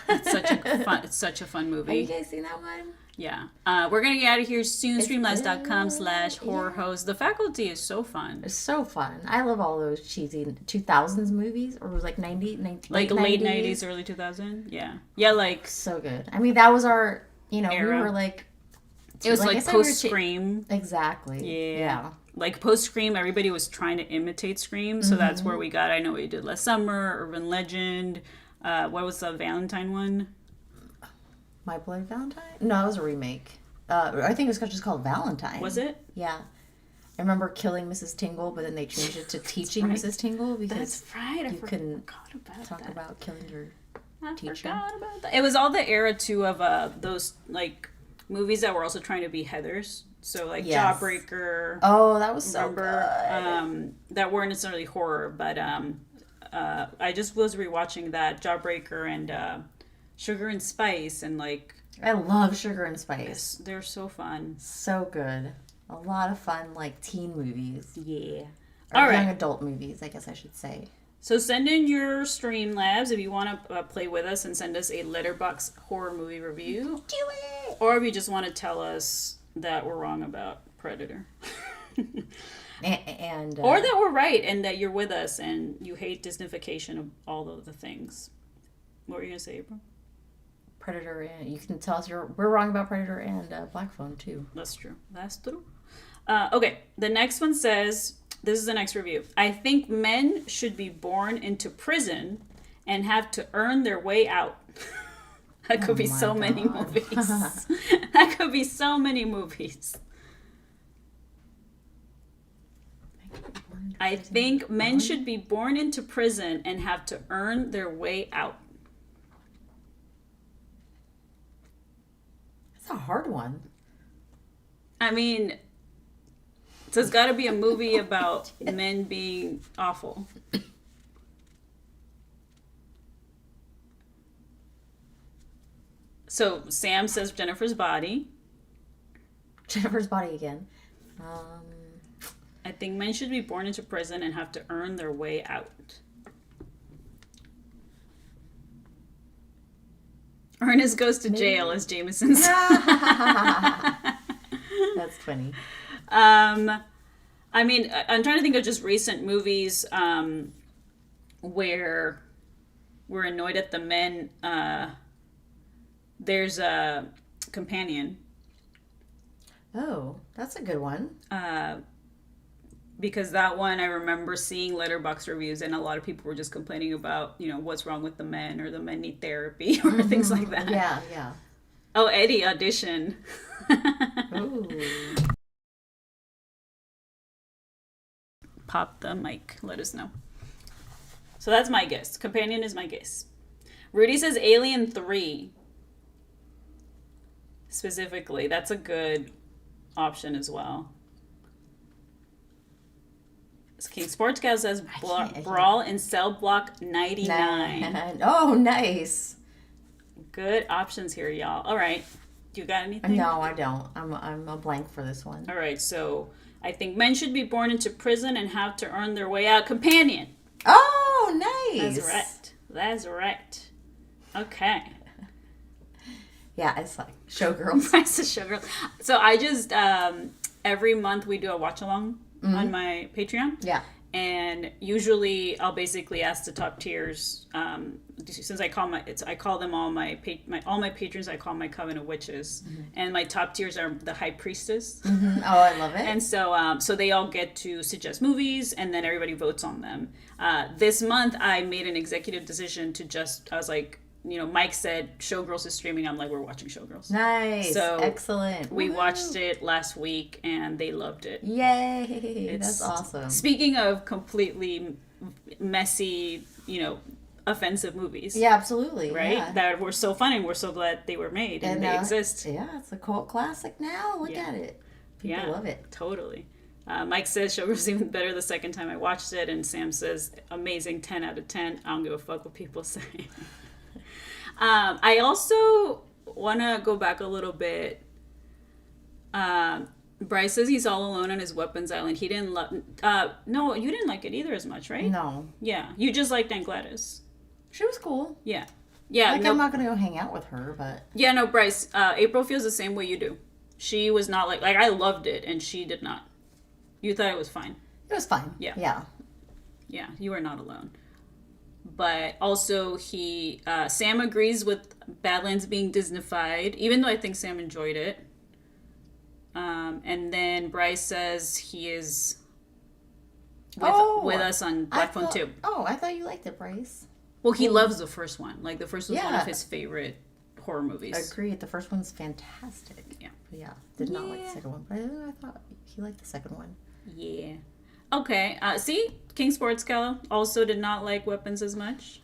It's such a fun movie. Have you guys seen that one? Yeah. We're going to get out of here soon. Streamlabs.com/Horror Hos. The Faculty is so fun. It's so fun. I love all those cheesy 2000s movies. Or it was like 90, like late 90s, early 2000. Yeah. Yeah, like. So good. I mean, that was our, era. We were like. It was like post-Scream. Exactly. Yeah. Like post-Scream, everybody was trying to imitate Scream. So that's where we got I Know What You Did Last Summer, Urban Legend. What was the Valentine one? My Bloody Valentine? No, it was a remake. I think it was just called Valentine. Was it? Yeah. I remember killing Mrs. Tingle, but then they changed it to teaching Mrs. Tingle because that's right. you couldn't talk about killing your teacher. Forgot about that. It was all the era too of those like movies that were also trying to be Heathers. So like Jawbreaker. Oh, that was so good. That weren't necessarily horror, but I just was rewatching that Jawbreaker and Sugar and Spice and like. I love Sugar and Spice. They're so fun. So good. A lot of fun like teen movies. Yeah. Or young adult movies, I guess I should say. So send in your Streamlabs if you want to play with us and send us a Letterboxd horror movie review. Do it! Or if you just want to tell us that we're wrong about Predator. and or that we're right and that you're with us and you hate Disneyfication of all of the things. What were you going to say, April? Predator, and you can tell us we're wrong about Predator and Black Phone too. That's true. Okay, the next one says, this is the next review. I think men should be born into prison and have to earn their way out. That could be so many movies. That could be so many movies. I think men should be born into prison and have to earn their way out. That's a hard one. I mean, so it's got to be a movie about men being awful. So Sam says Jennifer's Body. Jennifer's Body again. I think men should be born into prison and have to earn their way out. Ernest Goes to Jail as Jameson says. That's funny. I mean, I'm trying to think of just recent movies where we're annoyed at the men. There's a Companion. Oh, that's a good one. Because that one I remember seeing Letterboxd reviews and a lot of people were just complaining about, what's wrong with the men or the men need therapy or things like that. Yeah, yeah. Oh, Eddie, Audition. Ooh. Pop the mic. Let us know. So that's my guess. Companion is my guess. Rudy says Alien 3. Specifically. That's a good option as well. King Sports Gal says Brawl in Cell Block 99. Oh, nice. Good options here, y'all. All right. Do you got anything? No, I don't. I'm a blank for this one. All right. So I think men should be born into prison and have to earn their way out. Companion. Oh, nice. That's right. Okay. Yeah, it's like Showgirls. It's a Showgirls. So I just, every month we do a watch along on my Patreon. Yeah. And usually I'll basically ask the top tiers, since I call them all my patrons, I call my Coven of Witches. Mm-hmm. And my top tiers are the High Priestess. Mm-hmm. Oh, I love it. And so they all get to suggest movies and then everybody votes on them. This month I made an executive decision I was like, Mike said Showgirls is streaming. I'm like, we're watching Showgirls. Nice. So excellent. We Woo. watched it last week and they loved it. Yay. That's awesome. Speaking of completely messy, offensive movies. Yeah, absolutely. Right? Yeah. That were so fun and we're so glad they were made and they exist. Yeah, it's a cult classic now. Look at it. People love it. Totally. Mike says Showgirls was even better the second time I watched it, and Sam says amazing 10 out of 10. I don't give a fuck what people say. I also want to go back a little bit. Bryce says he's all alone on his weapons island. He didn't love... no, you didn't like it either as much, right? No. Yeah, you just liked Aunt Gladys. She was cool. Yeah. Yeah. I'm not going to go hang out with her, but... Yeah, no, Bryce, April feels the same way you do. She was not like I loved it, and she did not. You thought it was fine. It was fine. Yeah. Yeah. Yeah, you are not alone. But also Sam agrees with Badlands being Disneyfied, even though I think Sam enjoyed it. And then Bryce says he is with us on Black Phone 2. Oh, I thought you liked it, Bryce. Well, he loves the first one. Like, the first was one of his favorite horror movies. Agreed. The first one's fantastic. Yeah. Yeah. Did not like the second one, but I thought he liked the second one. Yeah. Okay. See? King Sports Callow also did not like weapons as much.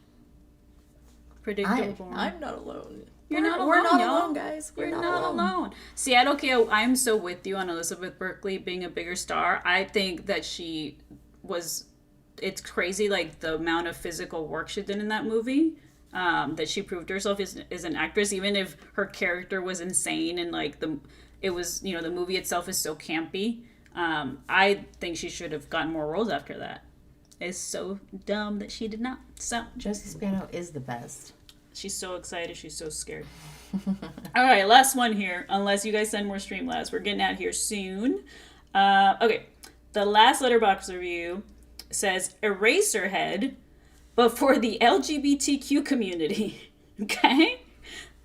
Predictable. I'm not alone. We're not alone, guys. You're not alone. Seattle KO, I'm so with you on Elizabeth Berkley being a bigger star. I think that she was... It's crazy, like, the amount of physical work she did in that movie. That she proved herself as an actress, even if her character was insane and, like, the movie itself is so campy. I think she should have gotten more roles after that. It's so dumb that she did not. So Josie Spano is the best. She's so excited. She's so scared. All right, last one here. Unless you guys send more Streamlabs, we're getting out here soon. Okay, the last Letterboxd review says Eraserhead, but for the LGBTQ community. Okay,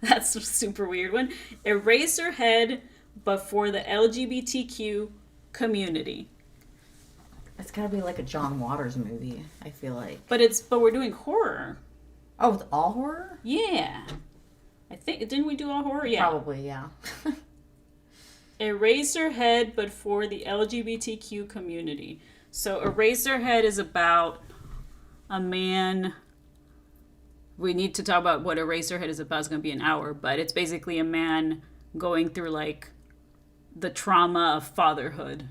that's a super weird one. Eraserhead, but for the LGBTQ community. It's gotta be like a John Waters movie, I feel like. But we're doing horror. Oh, it's all horror? Yeah. I think, didn't we do all horror? Yeah. Probably, yeah. Eraserhead, but for the LGBTQ community. So Eraserhead is about a man... We need to talk about what Eraserhead is about. It's going to be an hour, but it's basically a man going through, like, the trauma of fatherhood.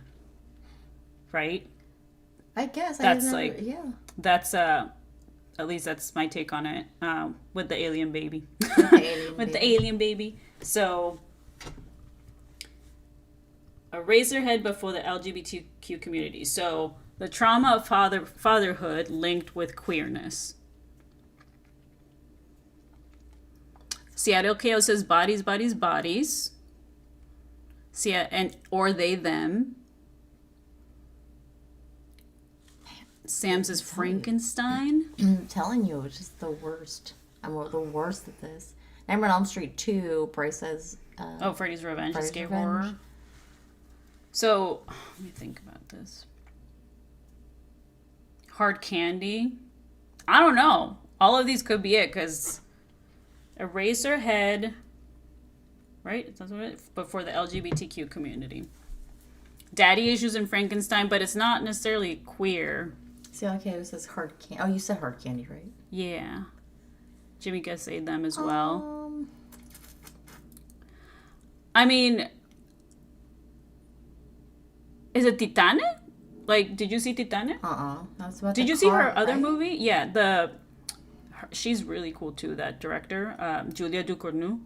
Right? I guess. That's That's at least that's my take on it, with the alien baby. The alien baby. So, Eraserhead, but for the LGBTQ community. So, the trauma of fatherhood linked with queerness. Seattle KO says bodies, bodies, bodies. Or they, them. Sam says Frankenstein. I'm telling you, it's just the worst. I'm the worst at this. Nightmare on Elm Street 2, Bryce says... Freddy's Revenge. Freddy's Escape Revenge. horror. So, let me think about this. Hard Candy. I don't know. All of these could be it, because Eraserhead... Right? That's what it is. But for the LGBTQ community. Daddy Issues in Frankenstein, but it's not necessarily queer. See, okay, it says Hard Candy. Oh, you said Hard Candy, right? Yeah. Jimmy Gus said them as well. I mean, is it Titane? Like, did you see Titane? Did you see her other movie? Yeah, she's really cool too, that director, Julia Ducournau.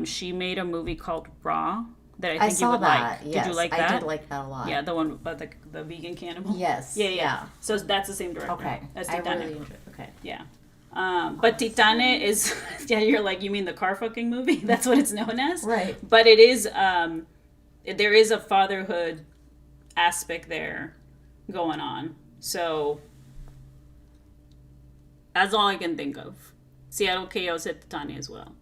She made a movie called Raw that I think you would like. Yes, did you like that? I did like that a lot. Yeah, the one about the vegan cannibal. Yes. Yeah. So that's the same director. Okay. As I Titane. really enjoyed it. Okay. Yeah. But Titane is, yeah, you're like, you mean the car fucking movie? That's what it's known as? Right. But it is, there is a fatherhood aspect there going on. So, that's all I can think of. Seattle KO said Titane as well.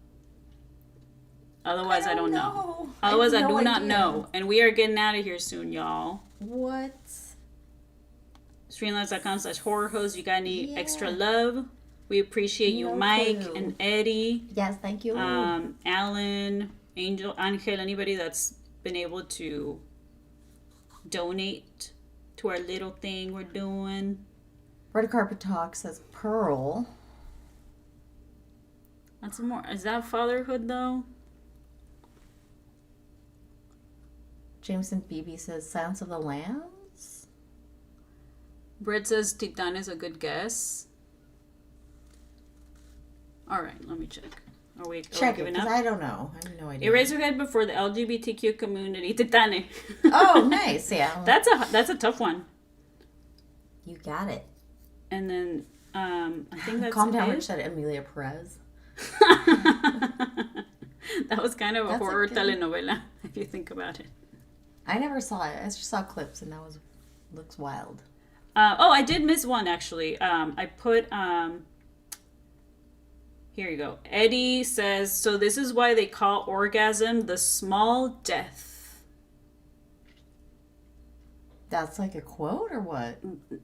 Otherwise, I don't know. Otherwise, I do not know. And we are getting out of here soon, y'all. What? Streamlabs.com/Horror Hos. You got any extra love? We appreciate you, No Mike clue. and Eddie. Yes, thank you. Alan, Angel, anybody that's been able to donate to our little thing we're doing. Red Carpet Talk says Pearl. That's more. Is that fatherhood though? Jameson BB says Silence of the Lambs. Britt says Titan is a good guess. All right, let me check. Are we Check it, giving because up? I don't know. I have no idea. Eraserhead before the LGBTQ community. Titane. Oh, nice. Yeah. That's a tough one. You got it. And then I think that's Calm down, it. Rich said Emilia Perez. That was kind of a That's a horror good- telenovela, if you think about it. I never saw it. I just saw clips, and looks wild. I did miss one actually. I put here you go. Eddie says, so this is why they call orgasm the small death. That's like a quote or what?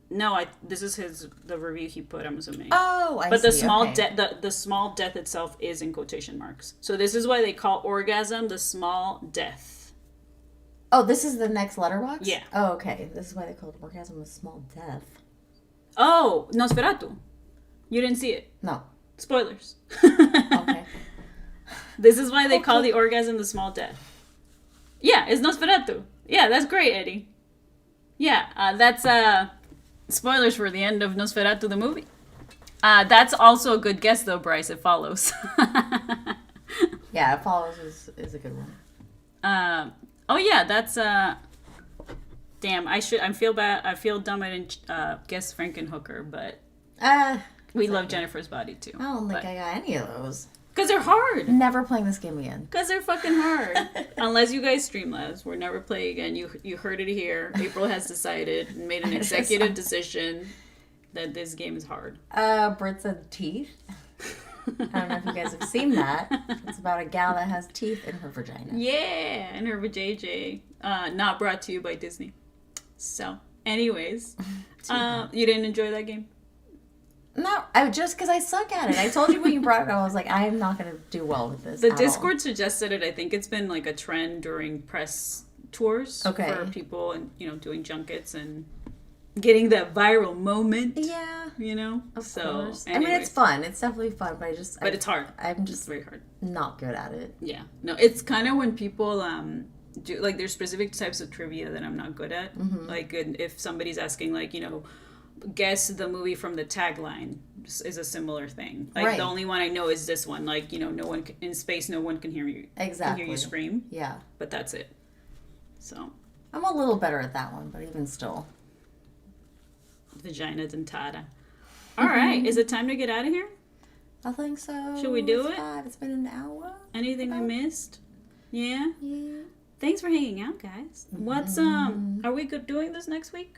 No, this is the review he put, I'm assuming. Oh, I But see. the small Okay. the small death itself is in quotation marks. So this is why they call orgasm the small death. Oh, this is the next letterbox? Yeah. Oh, okay. This is why they call it orgasm a small death. Oh, Nosferatu. You didn't see it. No. Spoilers. Okay. This is why they call Okay. the orgasm the small death. Yeah, it's Nosferatu. Yeah, that's great, Eddie. Yeah, that's spoilers for the end of Nosferatu the movie. That's also a good guess though, Bryce. It follows. Yeah, it follows is a good one. Oh yeah, that's damn. I feel bad. I feel dumb. I didn't guess Frankenhooker, but we love Jennifer's Body too. I don't think I got any of those. Because they're hard. Never playing this game again. Because they're fucking hard. Unless you guys Streamlabs, we're never playing again. You heard it here. April has decided and made an executive decision that this game is hard. Britt said teeth. I don't know if you guys have seen that. It's about a gal that has teeth in her vagina. Yeah, and her vajayjay. Not brought to you by Disney. So, anyways, you didn't enjoy that game? No, just because I suck at it. I told you when you brought it up, I was like, I am not going to do well with this. The at Discord suggested it. I think it's been like a trend during press tours Okay. for people and doing junkets and getting that viral moment. all. Yeah, of course. I mean, it's fun. It's definitely fun, but it's hard. I'm It's just very hard. not good at it. Yeah. No, it's kind of when people do like there's specific types of trivia that I'm not good at. Mm-hmm. Like if somebody's asking like, guess the movie from the tagline is a similar thing. Like Right. the only one I know is this one. Like, no one in space, no one can hear you. Exactly. Can hear you scream, Yeah. but that's it. So, I'm a little better at that one, but even still. vagina dentata. All right, is it time to get out of here? I think so. Should we do It's it? 5. It's been an hour. Anything we missed? Yeah. Yeah. Thanks for hanging out, guys. What's are we doing this next week?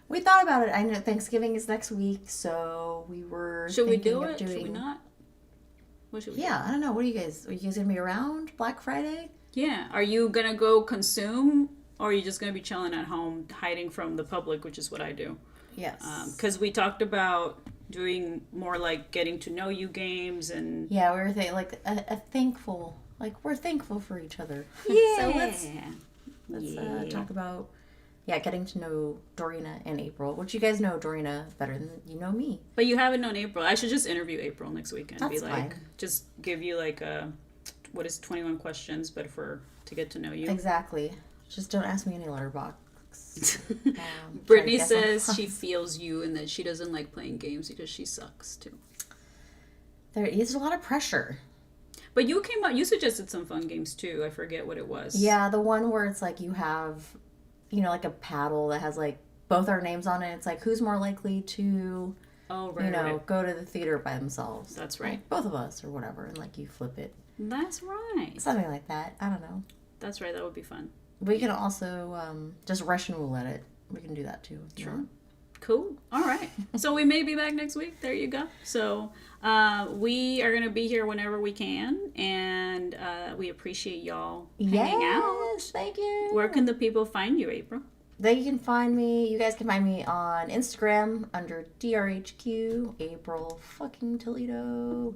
We thought about it. I know Thanksgiving is next week, so we were Should we thinking do of it? Should we doing- not? What should we Yeah, I don't know. What are you guys gonna be around Black Friday? do? Yeah. Are you gonna go consume, or are you just gonna be chilling at home, hiding from the public, which is what I do? Yes. Because we talked about doing more like getting to know you games and Yeah, we were thinking like a thankful, like we're thankful for each other. So let's talk about getting to know Dorina and April, which you guys know Dorina better than you know me. But you haven't known April. I should just interview April next week and be That's like, fine. just give you like what is 21 questions, but to get to know you. Exactly. Just don't ask me any letterbox. Brittany says she feels you and that she doesn't like playing games because she sucks too. There's a lot of pressure. But you suggested some fun games too. I forget what it was. Yeah, the one where it's like you have, like a paddle that has like both our names on it. It's like who's more likely to, Oh, right. go to the theater by themselves. That's right. Like, both of us or whatever, and like you flip it. That's right. Something like that. I don't know. That's right. That would be fun. We can also just Russian roulette it. We can do that too. if you want. Cool. All right. So we may be back next week. There you go. So we are going to be here whenever we can. And we appreciate y'all hanging out. Yes, thank you. Where can the people find you, April? They can find me. You guys can find me on Instagram under DRHQ April fucking Toledo.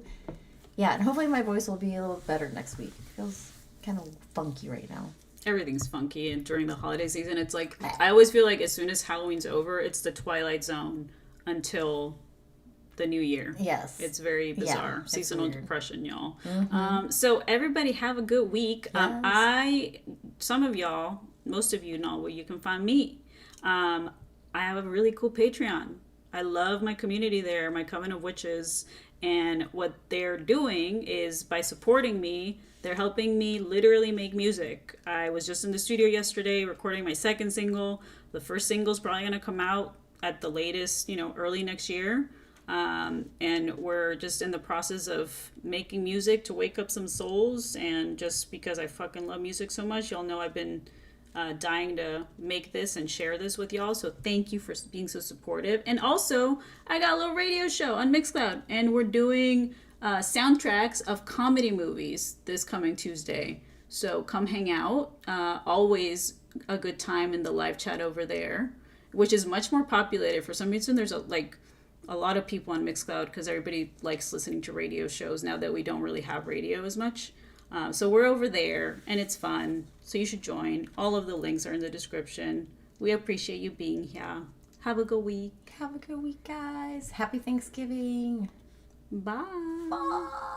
Yeah, and hopefully my voice will be a little better next week. It feels kind of funky right now. Everything's funky, and during the holiday season, it's like I always feel like as soon as Halloween's over, it's the Twilight Zone until the new year. Yes. It's very bizarre. Yeah, Seasonal depression, y'all. Mm-hmm. So everybody have a good week. Yes. Some of y'all, most of you know where you can find me. I have a really cool Patreon. I love my community there, my Coven of Witches. And what they're doing is by supporting me, they're helping me literally make music. I was just in the studio yesterday recording my second single. The first single's probably going to come out at the latest, early next year. And we're just in the process of making music to wake up some souls. And just because I fucking love music so much, y'all know I've been dying to make this and share this with y'all. So thank you for being so supportive. And also, I got a little radio show on Mixcloud, and we're doing soundtracks of comedy movies this coming Tuesday. So come hang out. Always a good time in the live chat over there, which is much more populated. For some reason, there's a lot of people on Mixcloud because everybody likes listening to radio shows now that we don't really have radio as much. So we're over there, and it's fun. So you should join. All of the links are in the description. We appreciate you being here. Have a good week. Have a good week, guys. Happy Thanksgiving. Bye. Bye.